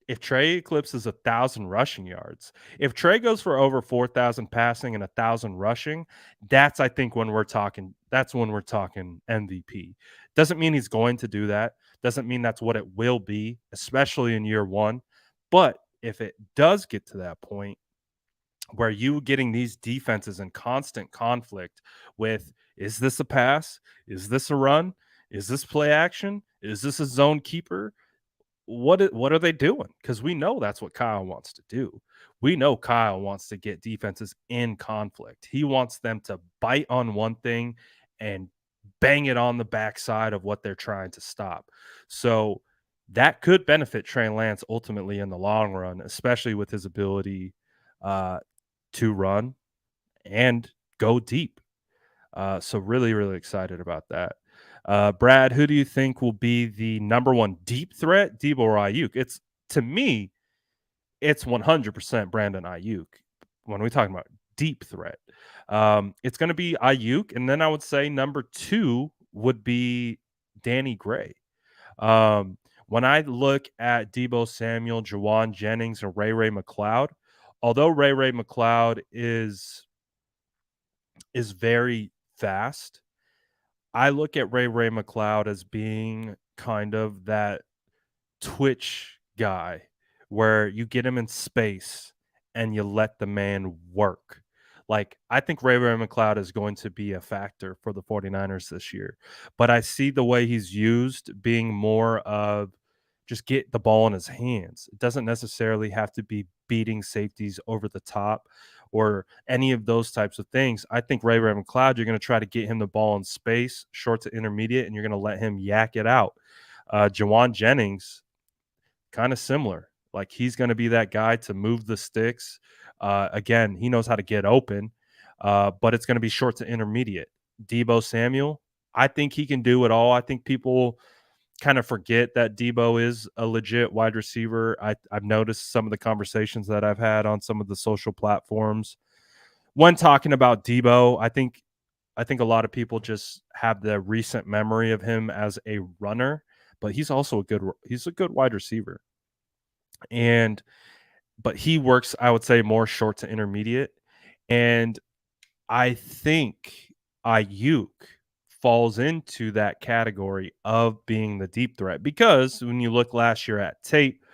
if Trey eclipses 1,000 rushing yards, if Trey goes for over 4,000 passing and 1,000 rushing, that's when we're talking MVP. Doesn't mean he's going to do that. Doesn't mean that's what it will be, especially in year one. But if it does get to that point where you getting these defenses in constant conflict with, is this a pass? Is this a run? Is this play action? Is this a zone keeper? What are they doing? Because we know that's what Kyle wants to do. We know Kyle wants to get defenses in conflict. He wants them to bite on one thing and bang it on the backside of what they're trying to stop. So that could benefit Trey Lance ultimately in the long run, especially with his ability to run and go deep. So really, really excited about that. Brad, who do you think will be the number one deep threat, Debo or Ayuk? To me, it's 100% Brandon Ayuk when we talk about deep threat. It's going to be Ayuk, and then I would say number two would be Danny Gray. When I look at Debo Samuel, Juwan Jennings, and Ray McCloud, although Ray McCloud is very fast, I look at Ray McCloud as being kind of that twitch guy where you get him in space and you let the man work. Like, I think Ray McCloud is going to be a factor for the 49ers this year. But I see the way he's used being more of just get the ball in his hands. It doesn't necessarily have to be beating safeties over the top or any of those types of things. I think Ray McCloud, you're going to try to get him the ball in space, short to intermediate, and you're going to let him yak it out. Juwan Jennings, kind of similar. Like, he's going to be that guy to move the sticks. Again, he knows how to get open, but it's going to be short to intermediate. Debo Samuel, I think he can do it all. I think people kind of forget that Debo is a legit wide receiver. I've noticed some of the conversations that I've had on some of the social platforms when talking about Debo. I think a lot of people just have the recent memory of him as a runner, but he's also a good wide receiver. But he works, I would say, more short to intermediate. And I think Ayuk falls into that category of being the deep threat, because when you look last year at tape,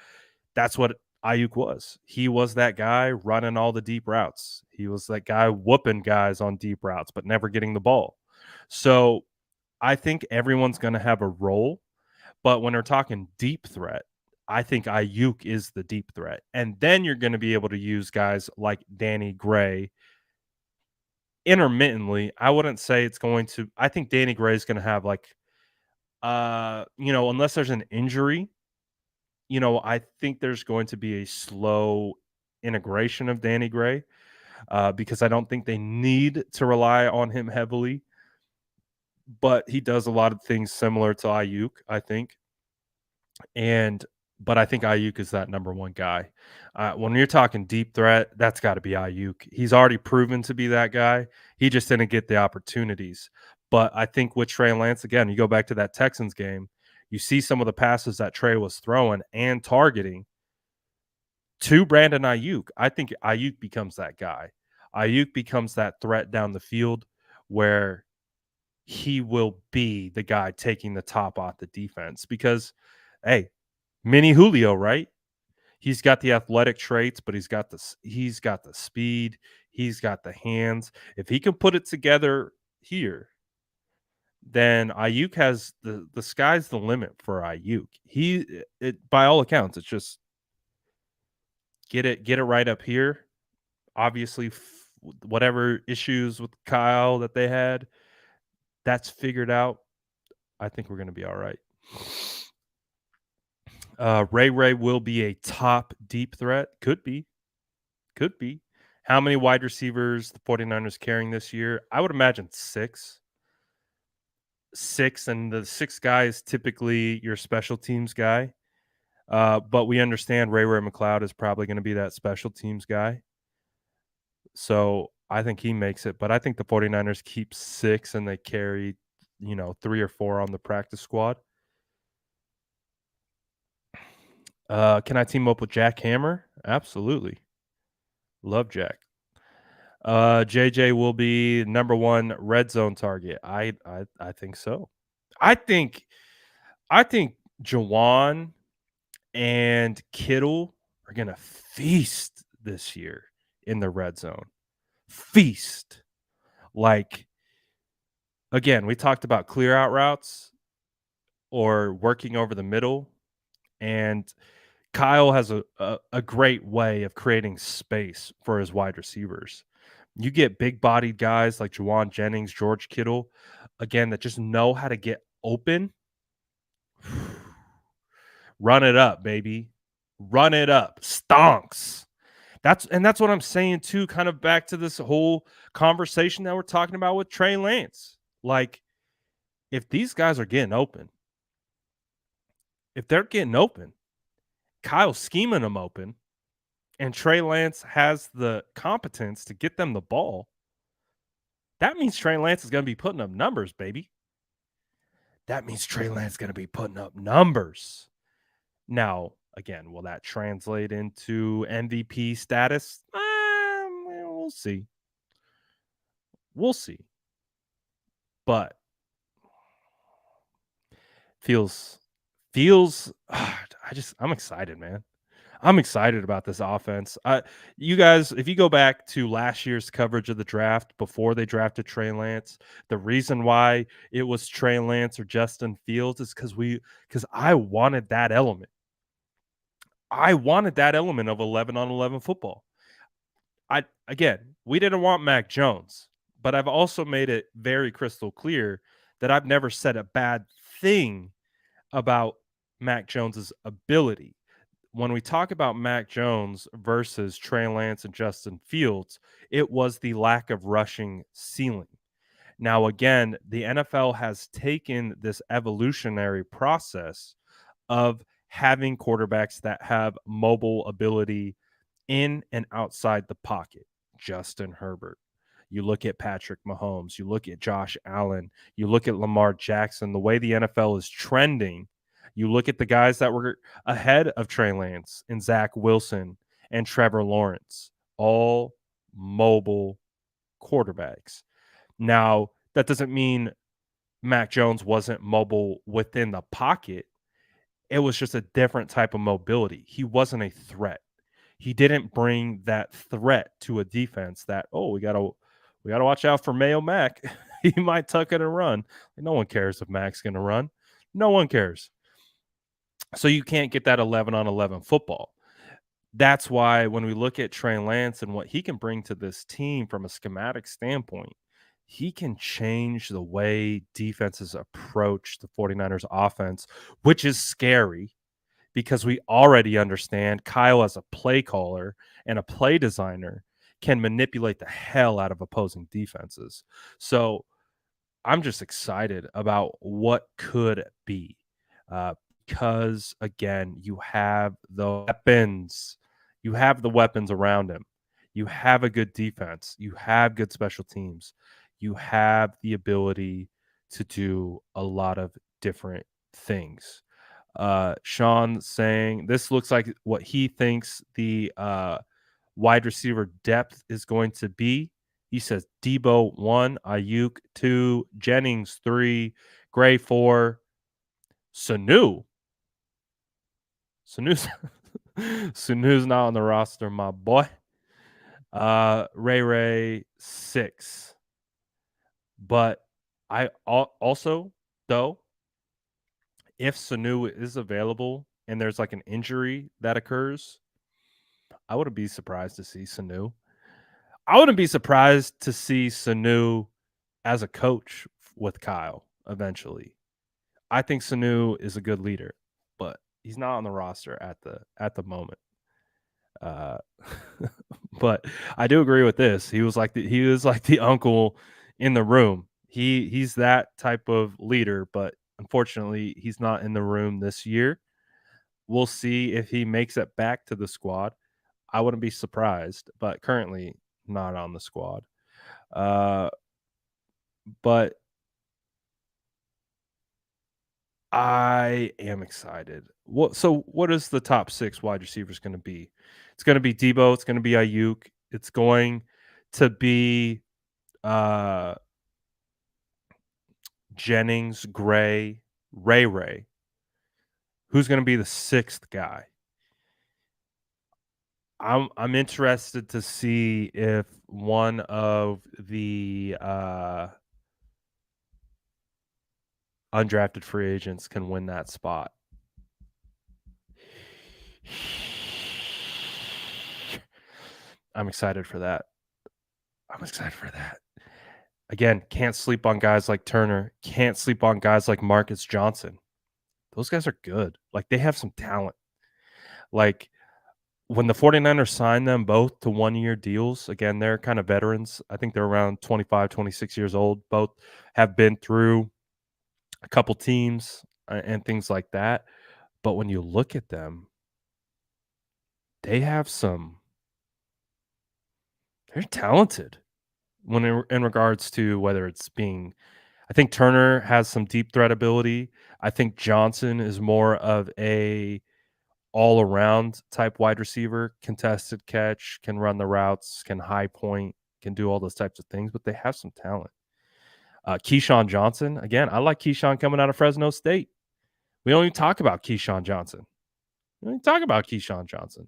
that's what Ayuk was. He was that guy running all the deep routes. He was that guy whooping guys on deep routes, but never getting the ball. So I think everyone's going to have a role, but when we're talking deep threat, I think Ayuk is the deep threat. And then you're going to be able to use guys like Danny Gray intermittently. I wouldn't say it's going to. I think Danny Gray is going to have unless there's an injury, I think there's going to be a slow integration of Danny Gray because I don't think they need to rely on him heavily, but he does a lot of things similar to Ayuk, I think. And but I think Ayuk is that number one guy. When you're talking deep threat, that's got to be Ayuk. He's already proven to be that guy. He just didn't get the opportunities. But I think with Trey Lance, again, you go back to that Texans game, you see some of the passes that Trey was throwing and targeting to Brandon Ayuk. I think Ayuk becomes that guy. Ayuk becomes that threat down the field where he will be the guy taking the top off the defense because, hey, mini Julio, right? He's got the athletic traits, but he's got the speed, he's got the hands. If he can put it together here, then Ayuk has the sky's the limit for Ayuk. By all accounts, it's just get it right up here. Obviously, whatever issues with Kyle that they had, that's figured out. I think we're going to be all right. Ray will be a top deep threat. Could be. Could be. How many wide receivers the 49ers carrying this year? I would imagine six. Six, and the sixth guy is typically your special teams guy. But we understand Ray McLeod is probably going to be that special teams guy. So I think he makes it. But I think the 49ers keep six and they carry, three or four on the practice squad. Can I team up with Jack Hammer? Absolutely. Love Jack. JJ will be number one red zone target. I think so. I think Jawan and Kittle are gonna feast this year in the red zone. Feast. Like again, we talked about clear out routes or working over the middle, and Kyle has a great way of creating space for his wide receivers. You get big bodied guys like Juwan Jennings, George Kittle, again, that just know how to get open. Run it up, baby. Run it up. Stonks. That's what I'm saying too, kind of back to this whole conversation that we're talking about with Trey Lance. Like, if these guys are getting open, if they're getting open, Kyle's scheming them open, and Trey Lance has the competence to get them the ball, that means Trey Lance is going to be putting up numbers, baby. That means Trey Lance is going to be putting up numbers. Now, again, will that translate into MVP status? We'll see. We'll see. But feels I'm excited, man. I'm excited about this offense. You guys, if you go back to last year's coverage of the draft before they drafted Trey Lance, the reason why it was Trey Lance or Justin Fields is because I wanted that element. I wanted that element of 11 on 11 football. We didn't want Mac Jones, but I've also made it very crystal clear that I've never said a bad thing about Mac Jones's ability. When we talk about Mac Jones versus Trey Lance and Justin Fields, it was the lack of rushing ceiling. Now, again, the NFL has taken this evolutionary process of having quarterbacks that have mobile ability in and outside the pocket. Justin Herbert. You look at Patrick Mahomes. You look at Josh Allen. You look at Lamar Jackson. The way the NFL is trending, you look at the guys that were ahead of Trey Lance and Zach Wilson and Trevor Lawrence, all mobile quarterbacks. Now, that doesn't mean Mac Jones wasn't mobile within the pocket. It was just a different type of mobility. He wasn't a threat. He didn't bring that threat to a defense that, we gotta watch out for Mayo Mac. He might tuck it and run. No one cares if Mac's gonna run. No one cares. So you can't get that 11 on 11 football. That's why when we look at Trey Lance and what he can bring to this team from a schematic standpoint, he can change the way defenses approach the 49ers offense, which is scary because we already understand Kyle as a play caller and a play designer can manipulate the hell out of opposing defenses. So I'm just excited about what could be, uh, because again, you have the weapons. You have the weapons around him. You have a good defense. You have good special teams. You have the ability to do a lot of different things. Sean saying this looks like what he thinks the wide receiver depth is going to be. He says Debo 1, Ayuk 2, Jennings 3, Gray 4, Sanu. Sanu's Sanu's not on the roster, my boy. Ray 6. But I also though, if Sanu is available and there's like an injury that occurs, I wouldn't be surprised to see Sanu. I wouldn't be surprised to see Sanu as a coach with Kyle eventually. I think Sanu is a good leader, but he's not on the roster at the moment. Uh, but I do agree with this. He was like the uncle in the room. He's that type of leader, but unfortunately, he's not in the room this year. We'll see if he makes it back to the squad. I wouldn't be surprised, but currently not on the squad. Uh, but I am excited. What is the top 6 wide receivers gonna be? It's gonna be Debo, it's gonna be Ayuk, it's going to be, uh, Jennings, Gray, Ray. Who's gonna be the 6th guy? I'm interested to see if one of the, undrafted free agents can win that spot. I'm excited for that. I'm excited for that. Again, can't sleep on guys like Turner, can't sleep on guys like Marcus Johnson. Those guys are good. Like, they have some talent. Like, when the 49ers signed them both to one-year deals, again, they're kind of veterans. I think they're around 25, 26 years old. Both have been through a couple teams and things like that. But when you look at them, they have some they're talented when in regards to whether it's being I think Turner has some deep threat ability. I think Johnson is more of a all-around type wide receiver, contested catch, can run the routes, can high point, can do all those types of things, but they have some talent. Keyshawn Johnson, again, I like Keyshawn coming out of Fresno State. We don't even talk about Keyshawn Johnson. We don't even talk about Keyshawn Johnson.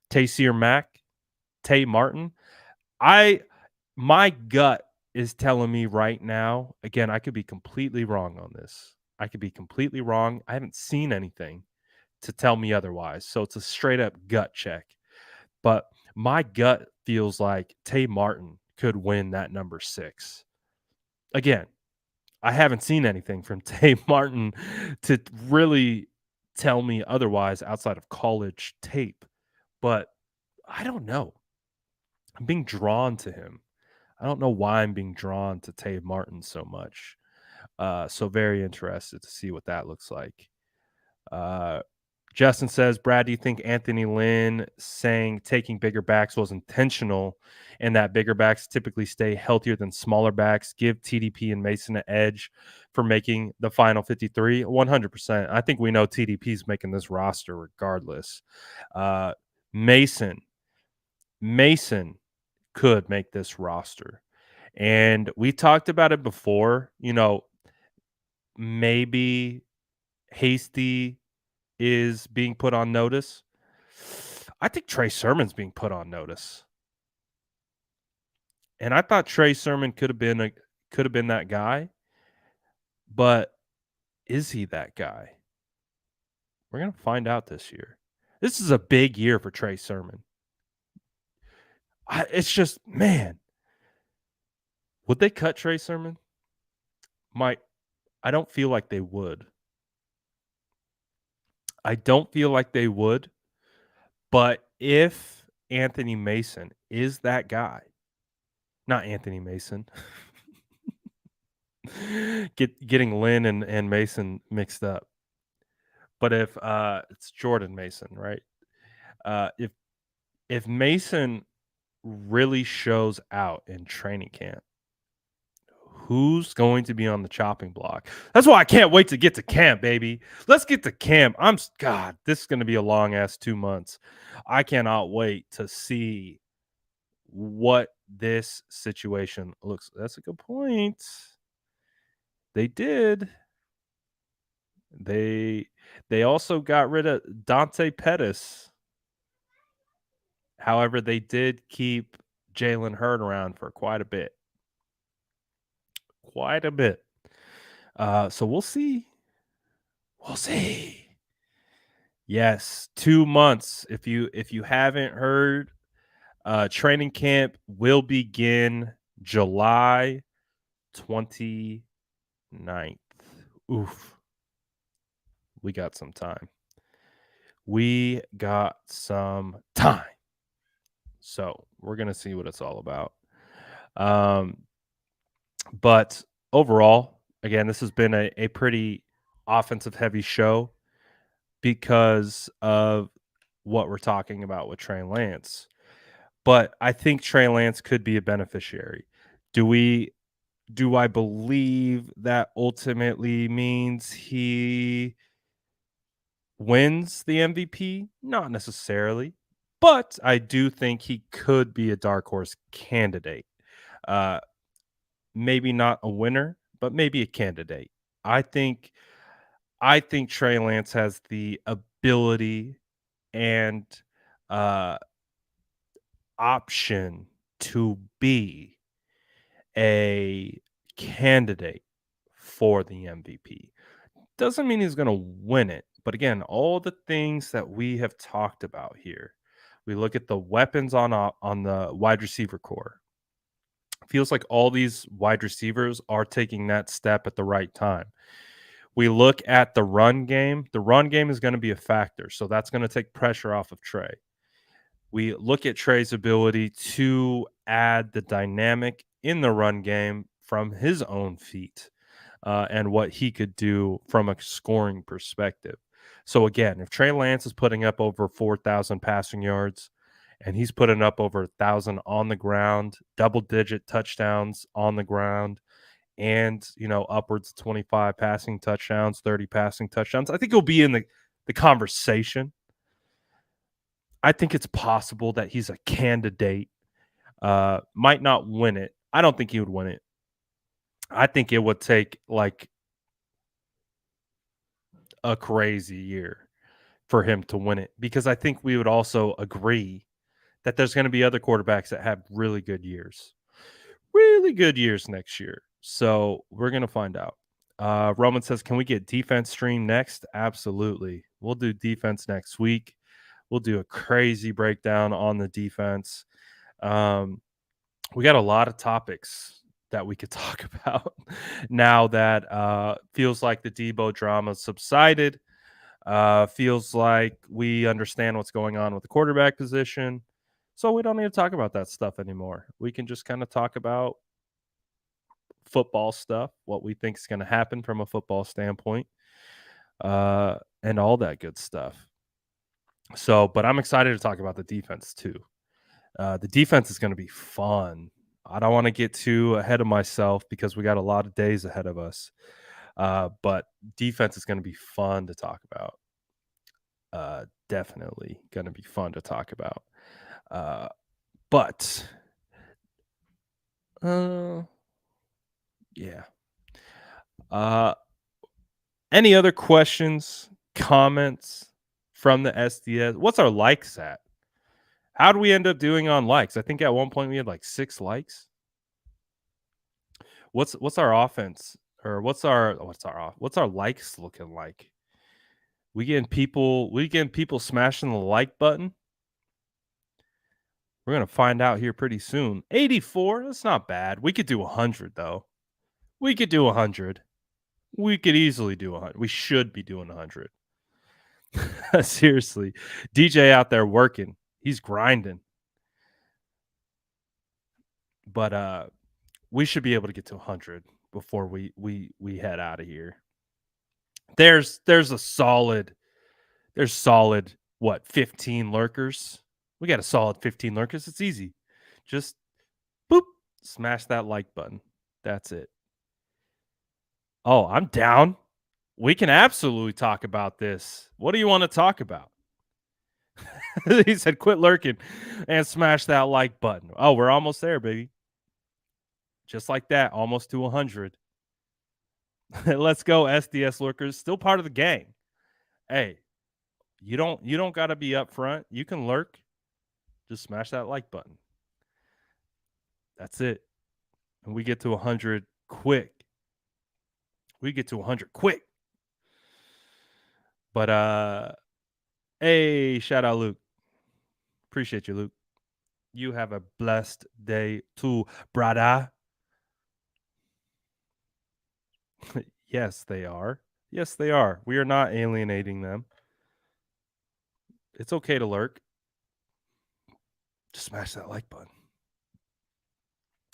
Taysir Mack, Tay Martin. My gut is telling me right now, again, I could be completely wrong on this. I could be completely wrong. I haven't seen anything to tell me otherwise. So it's a straight up gut check. But my gut feels like Tay Martin could win that number 6. Again, I haven't seen anything from Tay Martin to really tell me otherwise outside of college tape. But I don't know. I'm being drawn to him. I don't know why I'm being drawn to Tay Martin so much. So very interested to see what that looks like. Uh, Justin says, Brad, do you think Anthony Lynn saying taking bigger backs was intentional and that bigger backs typically stay healthier than smaller backs? Give TDP and Mason an edge for making the final 53? 100%. I think we know TDP's making this roster regardless. Mason could make this roster. And we talked about it before, maybe Hasty is being put on notice. I think Trey Sermon's being put on notice. And I thought Trey Sermon could have been that guy, but is he that guy? We're going to find out this year. This is a big year for Trey Sermon. It's just, man, would they cut Trey Sermon? I don't feel like they would. I don't feel like they would, but if Anthony Mason is that guy, not Anthony Mason, getting Lynn and Mason mixed up. But if it's Jordan Mason, right? If Mason really shows out in training camp, who's going to be on the chopping block? That's why I can't wait to get to camp, baby. Let's get to camp. God, this is going to be a long ass 2 months. I cannot wait to see what this situation looks. That's a good point. They did. They also got rid of Dante Pettis. However, they did keep Jalen Hurd around for quite a bit. Quite a bit. So we'll see. We'll see. Yes, 2 months. If you haven't heard, training camp will begin July 29th. Oof. We got some time. We got some time. So we're gonna see what it's all about. But overall, again, this has been a pretty offensive heavy show because of what we're talking about with Trey Lance. But I think Trey Lance could be a beneficiary. Do I believe that ultimately means he wins the MVP? Not necessarily, but I do think he could be a dark horse candidate. Uh, maybe not a winner, but maybe a candidate. I think I think Trey Lance has the ability and uh, option to be a candidate for the MVP. Doesn't mean he's going to win it. But again, all the things that we have talked about here, we look at the weapons on the wide receiver core. Feels like all these wide receivers are taking that step at the right time. We look at the run game. The run game is going to be a factor. So that's going to take pressure off of Trey. We look at Trey's ability to add the dynamic in the run game from his own feet and what he could do from a scoring perspective. So, again, if Trey Lance is putting up over 4,000 passing yards and he's putting up over 1,000 on the ground, double-digit touchdowns on the ground, and, upwards of 25 passing touchdowns, 30 passing touchdowns, I think he'll be in the conversation. I think it's possible that he's a candidate. Might not win it. I don't think he would win it. I think it would take like a crazy year for him to win it because I think we would also agree that there's going to be other quarterbacks that have really good years next year. So we're going to find out. Roman says, can we get defense stream next? Absolutely. We'll do defense next week. We'll do a crazy breakdown on the defense. We got a lot of topics that we could talk about now that feels like the Debo drama subsided. Feels like we understand what's going on with the quarterback position. So we don't need to talk about that stuff anymore. We can just kind of talk about football stuff, what we think is going to happen from a football standpoint, and all that good stuff. So, but I'm excited to talk about the defense too. The defense is going to be fun. I don't want to get too ahead of myself because we got a lot of days ahead of us. But defense is going to be fun to talk about. Definitely going to be fun to talk about. But yeah. Any other questions, comments from the SDS? What's our likes at? How do we end up doing on likes? I think at one point we had like 6 likes. What's our offense or what's our likes looking like? We getting people smashing the like button? We're going to find out here pretty soon. 84, that's not bad. We could do 100 though. We could do 100. We could easily do 100. We should be doing 100. Seriously. DJ out there working. He's grinding. But we should be able to get to 100 before we head out of here. There's a solid what, 15 lurkers? We got a solid 15 lurkers. It's easy. Just boop, smash that like button. That's it. Oh, I'm down. We can absolutely talk about this. What do you want to talk about? He said, quit lurking and smash that like button. Oh, we're almost there, baby. Just like that, almost to 100. Let's go, SDS lurkers. Still part of the gang. Hey, you don't got to be up front. You can lurk. Just smash that like button. That's it. And we get to 100 quick. We get to 100 quick. But hey, shout out Luke. Appreciate you, Luke. You have a blessed day too, brother. Yes, they are. Yes, they are. We are not alienating them. It's okay to lurk. Just smash that like button.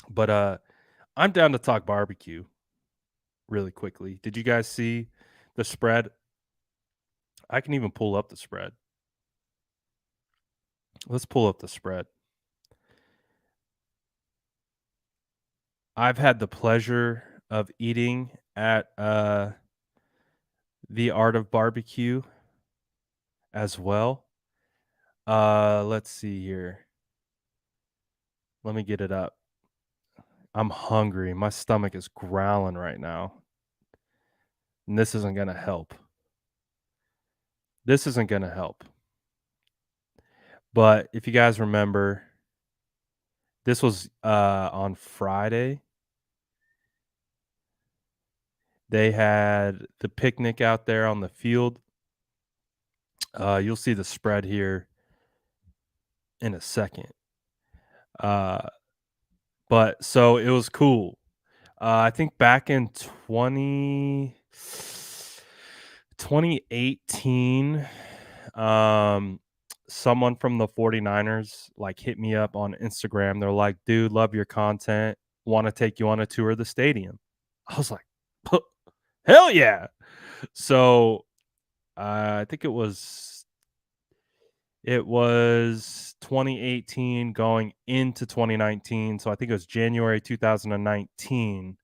But I'm down to talk barbecue really quickly. Did you guys see the spread? I can even pull up the spread. Let's pull up the spread. I've had the pleasure of eating at the Art of Barbecue as well. Let's see here. Let me get it up. I'm hungry. My stomach is growling right now. And this isn't going to help. This isn't going to help. But if you guys remember, this was on Friday. They had the picnic out there on the field. You'll see the spread here in a second. But so it was cool. I think back in 2018, someone from the 49ers like hit me up on Instagram. They're like, dude, love your content. Want to take you on a tour of the stadium. I was like, hell yeah. So I think it was 2018 going into 2019. So I think it was January 2019.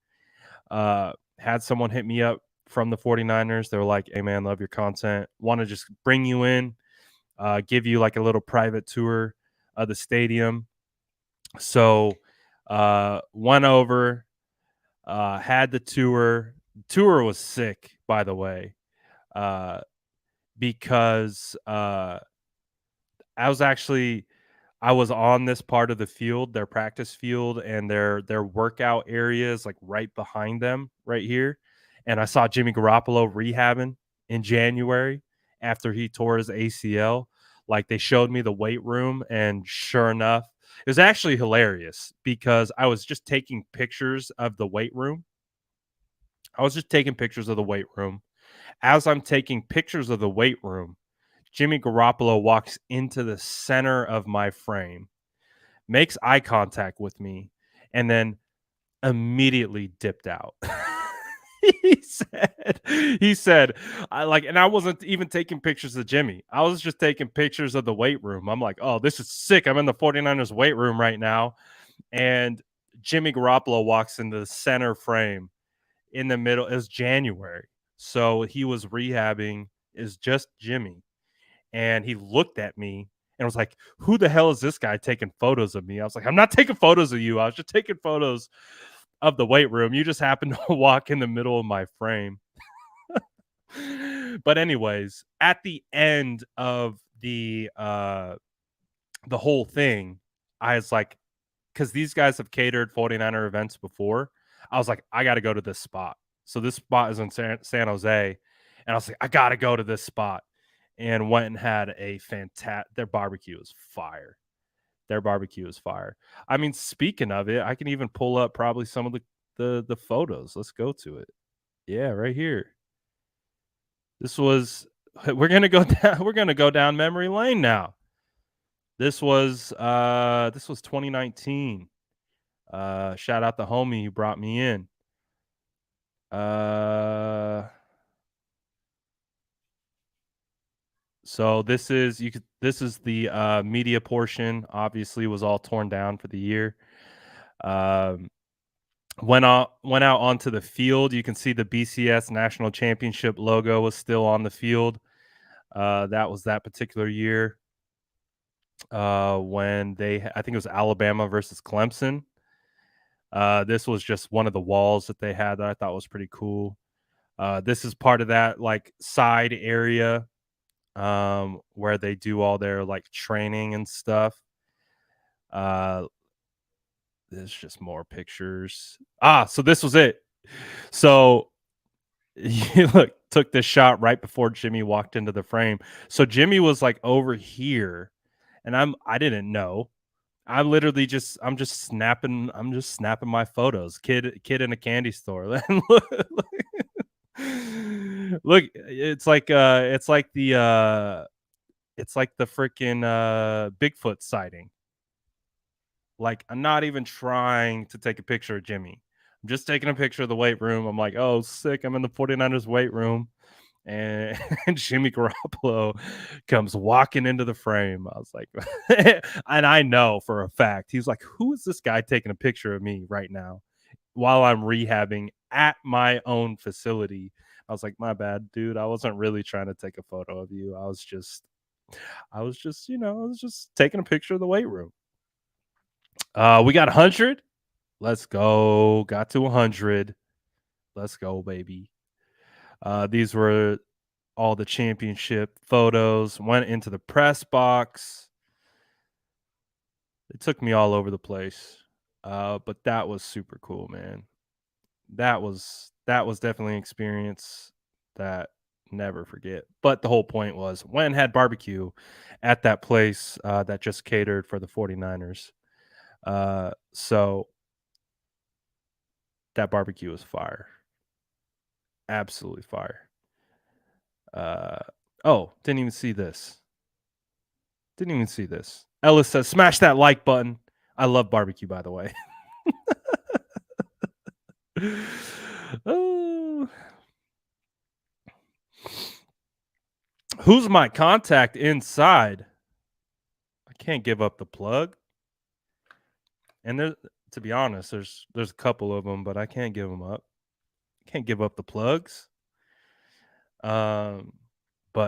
Had someone hit me up from the 49ers. They were like, hey man, love your content. Want to just bring you in, give you like a little private tour of the stadium. So went over, had the tour. Tour was sick, by the way, because I was on this part of the field, their practice field, and their workout areas like right behind them, right here. And I saw Jimmy Garoppolo rehabbing in January after he tore his ACL. Like they showed me the weight room, and sure enough, it was actually hilarious because I was just taking pictures of the weight room. As I'm taking pictures of the weight room, Jimmy Garoppolo walks into the center of my frame, makes eye contact with me, and then immediately dipped out. he said, and I wasn't even taking pictures of Jimmy. I was just taking pictures of the weight room. I'm like, oh, this is sick. I'm in the 49ers weight room right now. And Jimmy Garoppolo walks into the center frame in the middle. It was January. So he was rehabbing, is just Jimmy. And he looked at me and was like, who the hell is this guy taking photos of me? I was like, I'm not taking photos of you. I was just taking photos of the weight room. You just happened to walk in the middle of my frame. But anyways, at the end of the whole thing, I was like, because these guys have catered 49er events before, I was like, I got to go to this spot. So this spot is in San Jose. And I was like, I got to go to this spot. And went and had a fantastic, their barbecue is fire. I mean, speaking of it, I can even pull up probably some of the photos. Let's go to it. Yeah, right here. This was we're gonna go down. We're gonna go down memory lane now. This was 2019. Shout out the homie who brought me in. Uh, so this is the media portion. Obviously, was all torn down for the year. Um, went out onto the field. You can see the BCS National Championship logo was still on the field. That was that particular year. When I think it was Alabama versus Clemson. This was just one of the walls that they had that I thought was pretty cool. This is part of that like side area where they do all their like training and stuff. Uh, there's just more pictures. So this was it. So you took this shot right before Jimmy walked into the frame. So Jimmy was like over here, and I didn't know. I'm just snapping my photos. Kid in a candy store. Look, it's like the freaking Bigfoot sighting. Like, I'm not even trying to take a picture of Jimmy. I'm just taking a picture of the weight room. I'm like, oh, sick. I'm in the 49ers weight room. And, and Jimmy Garoppolo comes walking into the frame. I was like, and I know for a fact, he's like, who is this guy taking a picture of me right now while I'm rehabbing at my own facility? I was like, my bad, dude. I wasn't really trying to take a photo of you. I was just taking a picture of the weight room. We got 100. Let's go. Got to 100. Let's go, baby. These were all the championship photos. Went into the press box. It took me all over the place. But that was super cool, man. That was definitely an experience that never forget. But the whole point was when had barbecue at that place that just catered for the 49ers. So that barbecue was fire. Absolutely fire. Uh, didn't even see this. Didn't even see this. Ellis says, smash that like button. I love barbecue, by the way. Oh. Who's my contact inside? I can't give up the plug. And to be honest, there's a couple of them, but I can't give them up. Can't give up the plugs. But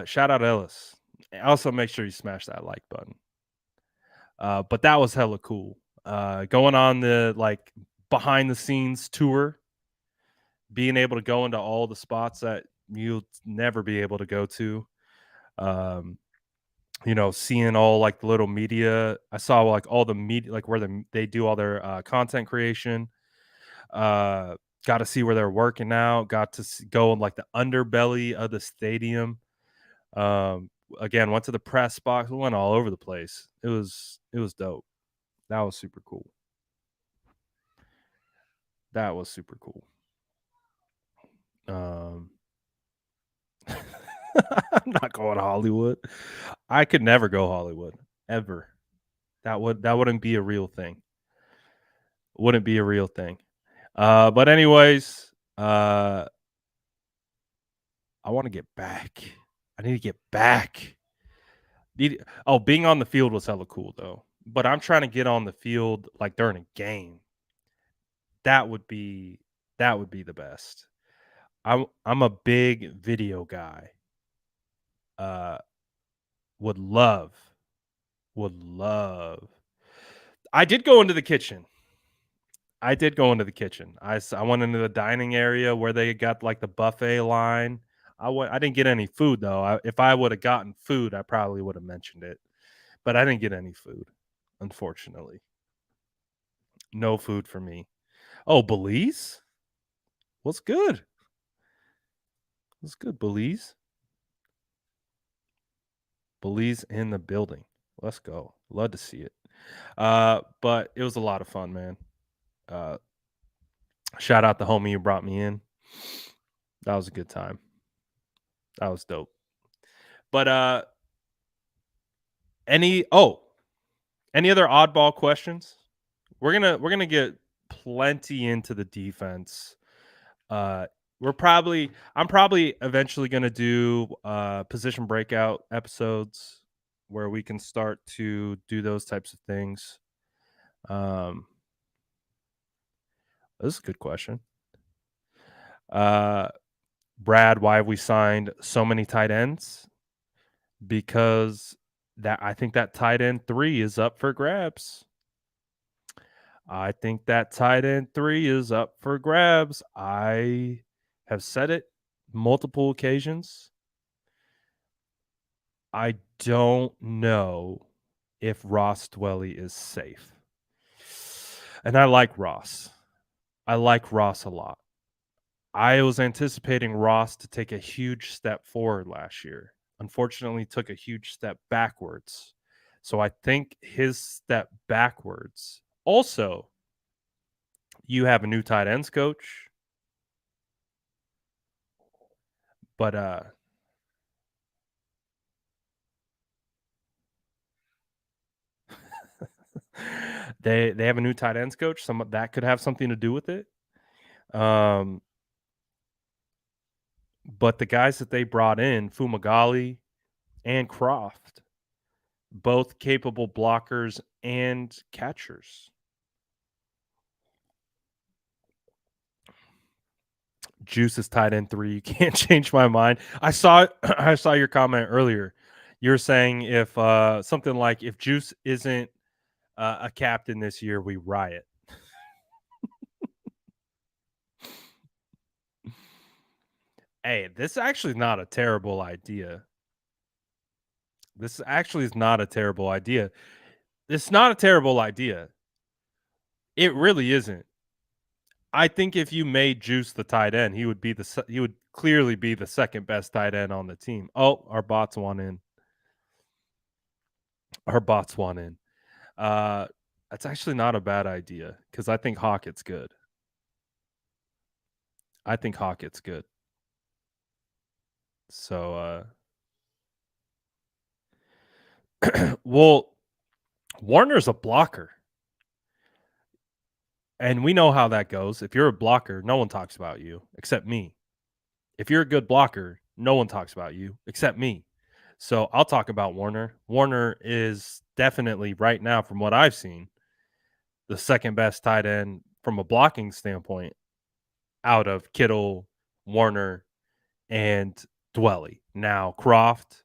shout out Ellis. Also, make sure you smash that like button. But that was hella cool. Going on the like behind the scenes tour, being able to go into all the spots that you'll never be able to go to. Seeing all like the little media. I saw like all the media, like where they do all their content creation. Got to see where they're working out. Got to go in like the underbelly of the stadium. Again, went to the press box. Went all over the place. It was dope. That was super cool. That was super cool. I'm not going to Hollywood. I could never go Hollywood ever. That wouldn't be a real thing. Wouldn't be a real thing. But anyways, I want to get back. I need to get back. Being on the field was hella cool though. But I'm trying to get on the field like during a game. That would be the best. I'm a big video guy. Uh, would love, would love. I did go into the kitchen. I did go into the kitchen. I went into the dining area where they got like the buffet line. I didn't get any food though. If I would have gotten food, I probably would have mentioned it. But I didn't get any food, unfortunately. No food for me. Oh, Belize? What's good? What's good, Belize? Belize in the building. Let's go. Love to see it. But it was a lot of fun, man. Uh, shout out the homie who brought me in. That was a good time. That was dope. But any other oddball questions? We're gonna get plenty into the defense. Uh I'm probably eventually gonna do position breakout episodes where we can start to do those types of things. Um this is a good question. Uh Brad, why have we signed so many tight ends? Because that I think that tight end 3 is up for grabs. I think that tight end 3 is up for grabs. I have said it multiple occasions. I don't know if Ross Dwelly is safe. And I like Ross. I like Ross a lot. I was anticipating Ross to take a huge step forward last year. Unfortunately, took a huge step backwards. So I think his step backwards. Also, you have a new tight ends coach, but they have a new tight ends coach. Some of that could have something to do with it. Um, but the guys that they brought in, Fumagalli and Croft, both capable blockers and catchers. Juice is tight end 3. You can't change my mind. I saw I saw your comment earlier. You're saying if something like if Juice isn't a captain this year, we riot. Hey, this actually is not a terrible idea. This actually is not a terrible idea. It's not a terrible idea. It really isn't. I think if you made Juice the tight end, he would clearly be the second best tight end on the team. Oh, our bots want in. Our bots want in. Uh, that's actually not a bad idea because I think Hockett's good. I think Hockett's good. So, well, Warner's a blocker. And we know how that goes. If you're a blocker, no one talks about you except me. If you're a good blocker, no one talks about you except me. So I'll talk about Warner. Warner is definitely right now, from what I've seen, the second best tight end from a blocking standpoint out of Kittle, Warner, and Dwelly. Now Croft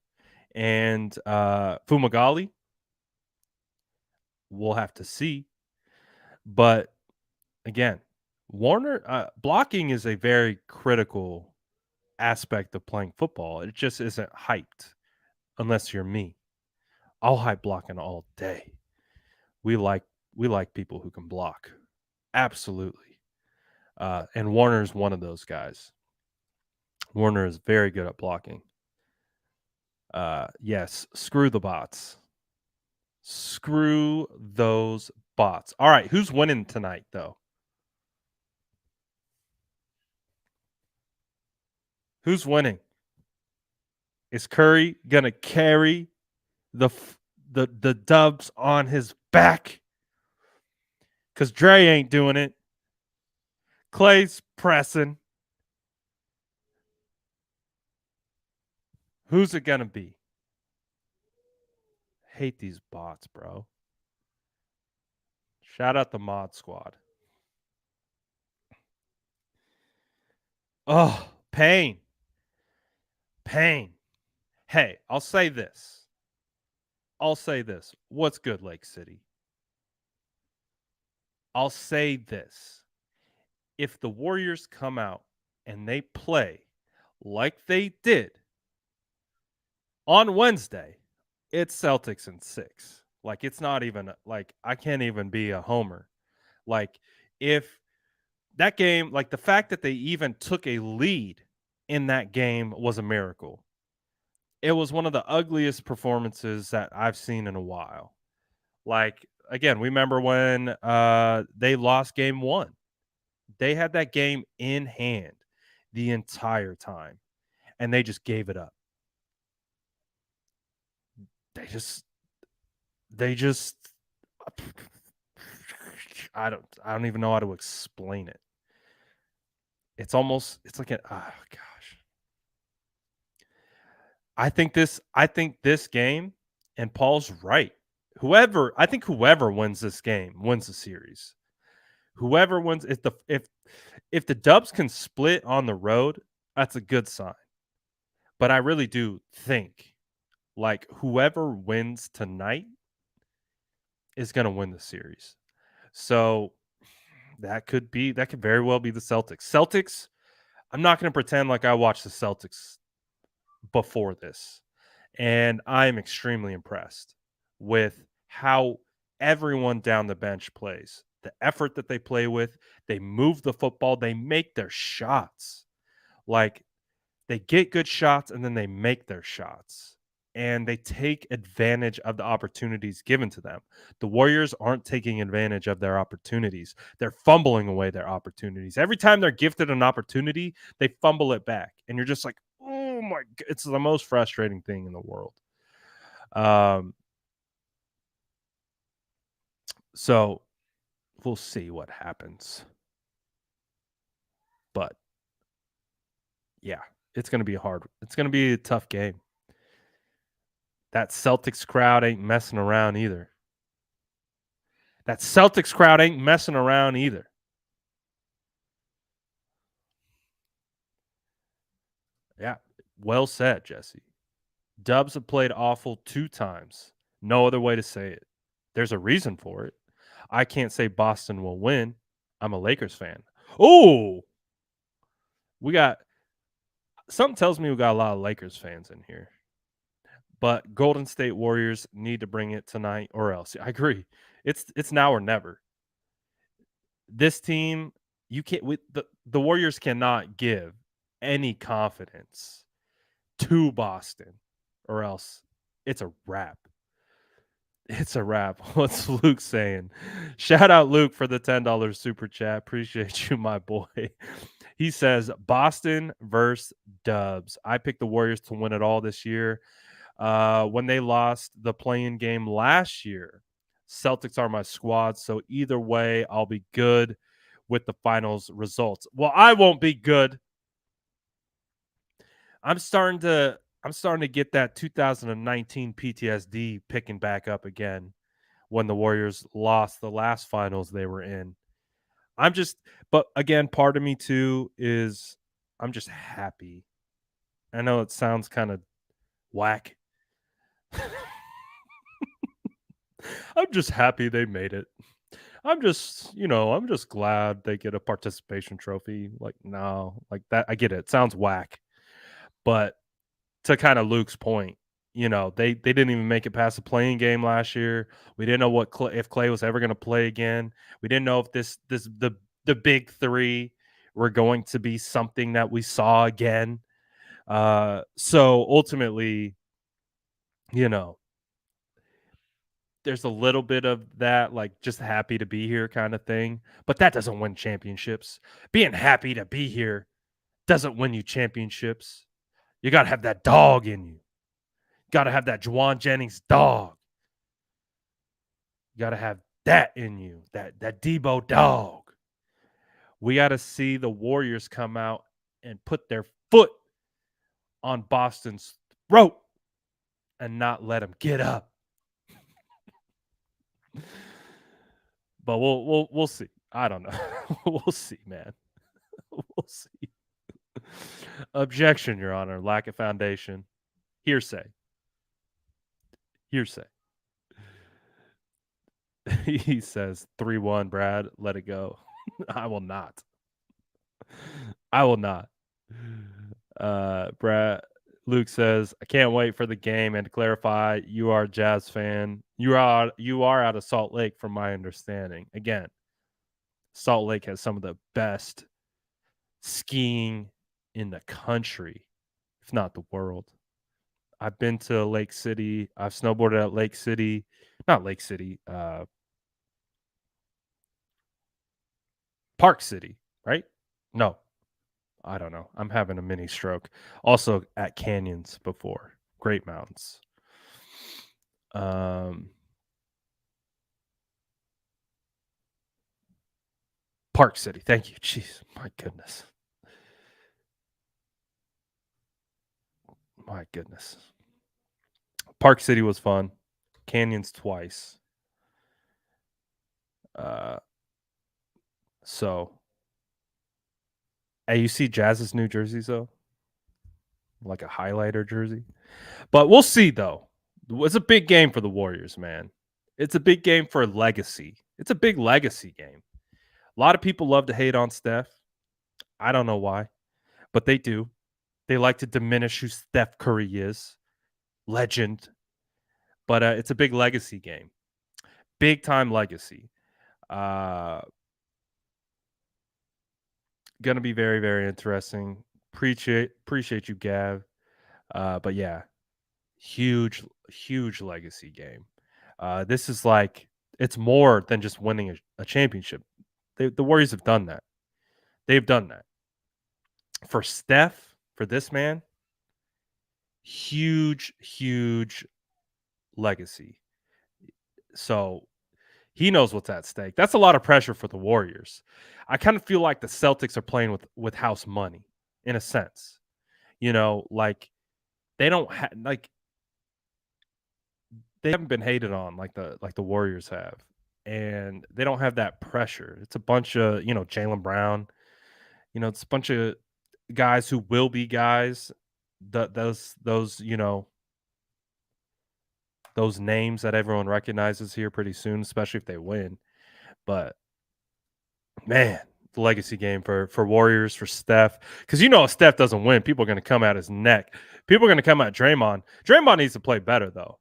and Fumagalli, we'll have to see. But again, Warner blocking is a very critical aspect of playing football. It just isn't hyped unless you're me. I'll hype blocking all day. We like people who can block. Absolutely. And Warner's one of those guys. Warner is very good at blocking. Yes, screw the bots. Screw those bots. All right, who's winning tonight though? Who's winning? Is Curry gonna carry the dubs on his back? Because Dre ain't doing it. Clay's pressing. Who's it gonna be? Hate these bots, bro. Shout out the mod squad. Oh, pain. Pain. Hey, I'll say this. What's good, Lake City? I'll say this. If the Warriors come out and they play like they did on Wednesday, it's Celtics in 6. Like, it's not even like I can't even be a homer. Like, if that game, like the fact that they even took a lead in that game was a miracle. It was one of the ugliest performances that I've seen in a while. Like, again, we remember when they lost game 1. They had that game in hand the entire time and they just gave it up. they just I don't even know how to explain it. It's like an oh gosh. I think this game, and Paul's right. Whoever wins this game wins the series. Whoever wins, if the Dubs can split on the road, that's a good sign. But I really do think like whoever wins tonight is going to win the series. So that could very well be the Celtics. Celtics, I'm not going to pretend like I watched the Celtics before this. And I'm extremely impressed with how everyone down the bench plays. The effort that they play with, they move the football, they make their shots. Like they get good shots and then they make their shots. And they take advantage of the opportunities given to them. The Warriors aren't taking advantage of their opportunities. They're fumbling away their opportunities. Every time they're gifted an opportunity, they fumble it back. And you're just like, oh my God. It's the most frustrating thing in the world. So we'll see what happens. But yeah, it's going to be a tough game. That Celtics crowd ain't messing around either. Yeah, well said, Jesse. Dubs have played awful 2 times. No other way to say it. There's a reason for it. I can't say Boston will win. I'm a Lakers fan. Oh, we got something tells me we got a lot of Lakers fans in here. But Golden State Warriors need to bring it tonight or else. I agree. It's now or never. This team, you can't the Warriors cannot give any confidence to Boston or else it's a wrap. It's a wrap. What's Luke saying? Shout out Luke for the $10 super chat. Appreciate you, my boy. He says Boston versus Dubs. I picked the Warriors to win it all this year. When they lost the play-in game last year, Celtics are my squad. So either way, I'll be good with the finals results. Well, I won't be good. I'm starting to get that 2019 PTSD picking back up again when the Warriors lost the last finals they were in. But again, part of me too is I'm just happy. I know it sounds kind of whack. I'm just happy they made it. I'm just glad they get a participation trophy. Like, no, like that. I get it. It sounds whack. But to kind of Luke's point, they didn't even make it past the playing game last year. We didn't know if Clay was ever going to play again. We didn't know if the big three were going to be something that we saw again. So ultimately, there's a little bit of that, like just happy to be here kind of thing, but that doesn't win championships. Being happy to be here doesn't win you championships. You got to have that dog in you. Got to have that Juwan Jennings dog. You got to have that in you, that Debo dog. We got to see the Warriors come out and put their foot on Boston's throat and not let them get up. But we'll see. I don't know. We'll see, man. We'll see. Objection, Your Honor. Lack of foundation. Hearsay. He says 3-1, Brad. Let it go. I will not. Brad Luke says, I can't wait for the game. And to clarify, you are a Jazz fan. You are out of Salt Lake, from my understanding. Again, Salt Lake has some of the best skiing in the country, if not the world. I've been to Lake City. I've snowboarded at Lake City. Not Lake City. Park City, right? No. I don't know. I'm having a mini stroke. Also at canyons before. Great mountains. Um, Park City. Thank you. Jeez, my goodness. My goodness. Park City was fun. Canyons twice. Uh, so, hey, you see Jazz's new jerseys though, like a highlighter jersey. But we'll see though. It's a big game for the Warriors, man. It's a big game for legacy. It's a big legacy game. A lot of people love to hate on Steph. I don't know why, but they do. They like to diminish who Steph Curry is. Legend. But it's a big legacy game. Big time legacy. Uh Gonna be very, very interesting. Appreciate you, Gav. But yeah, huge legacy game. This is like it's more than just winning a championship. The Warriors have done that. They've done that. For Steph, for this man, huge legacy. So he knows what's at stake. That's a lot of pressure for the Warriors. I kind of feel like the Celtics are playing with house money in a sense. You know, like they don't like they haven't been hated on like the Warriors have. And they don't have that pressure. It's a bunch of, Jaylen Brown, it's a bunch of guys who will be guys. Those names that everyone recognizes here pretty soon, especially if they win. But man, the legacy game for Warriors, for Steph. Because if Steph doesn't win, people are going to come at his neck. People are going to come at Draymond. Draymond needs to play better, though.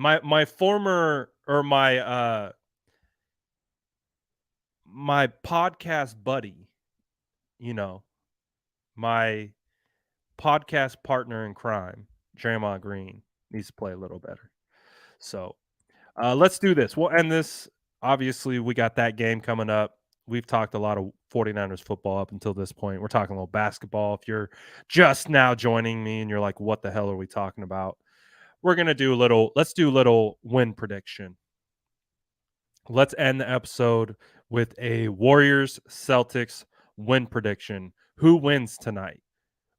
My former or my podcast buddy, you know, my podcast partner in crime, Draymond Green, needs to play a little better. So let's do this. We'll end this. Obviously, we got that game coming up. We've talked a lot of 49ers football up until this point. We're talking a little basketball. If you're just now joining me and you're like, what the hell are we talking about? We're going to do let's do a little win prediction. Let's end the episode with a Warriors Celtics win prediction. Who wins tonight?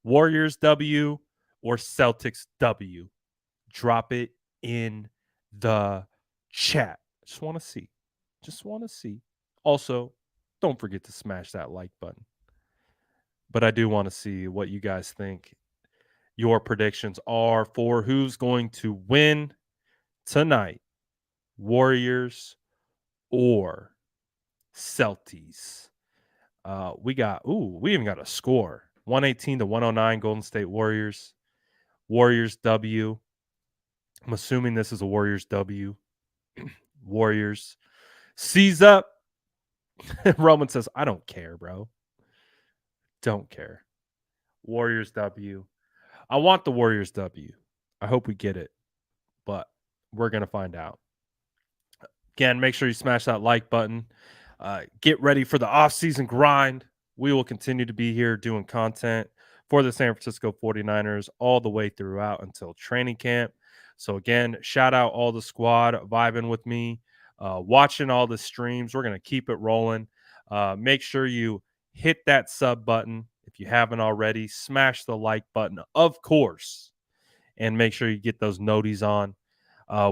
Warriors W or Celtics W? Drop it in the chat. Just want to see. Just want to see. Also, don't forget to smash that like button. But I do want to see what you guys think your predictions are for who's going to win tonight. Warriors or Celtics. We even got a score. 118 to 109 Golden State Warriors. Warriors W. I'm assuming this is a Warriors W. Warriors. Seize up. Roman says, I don't care, bro. Don't care. Warriors W. I want the Warriors W. I hope we get it, but we're going to find out. Again, make sure you smash that like button. Get ready for the off-season grind. We will continue to be here doing content for the San Francisco 49ers all the way throughout until training camp. So again, shout out all the squad vibing with me, watching all the streams. We're going to keep it rolling. Make sure you hit that sub button if you haven't already. Smash the like button, of course, and make sure you get those noties on.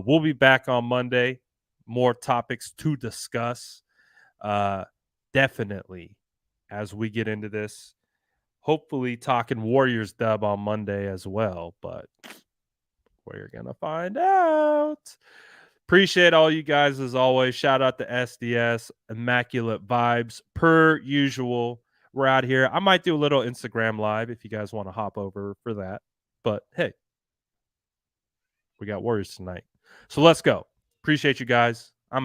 We'll be back on Monday. More topics to discuss. Definitely as we get into this. Hopefully talking Warriors dub on Monday as well, but we're going to find out. Appreciate all you guys as always. Shout out to SDS, Immaculate Vibes, per usual. We're out here. I might do a little Instagram live if you guys want to hop over for that. But hey, we got Warriors tonight. So let's go. Appreciate you guys.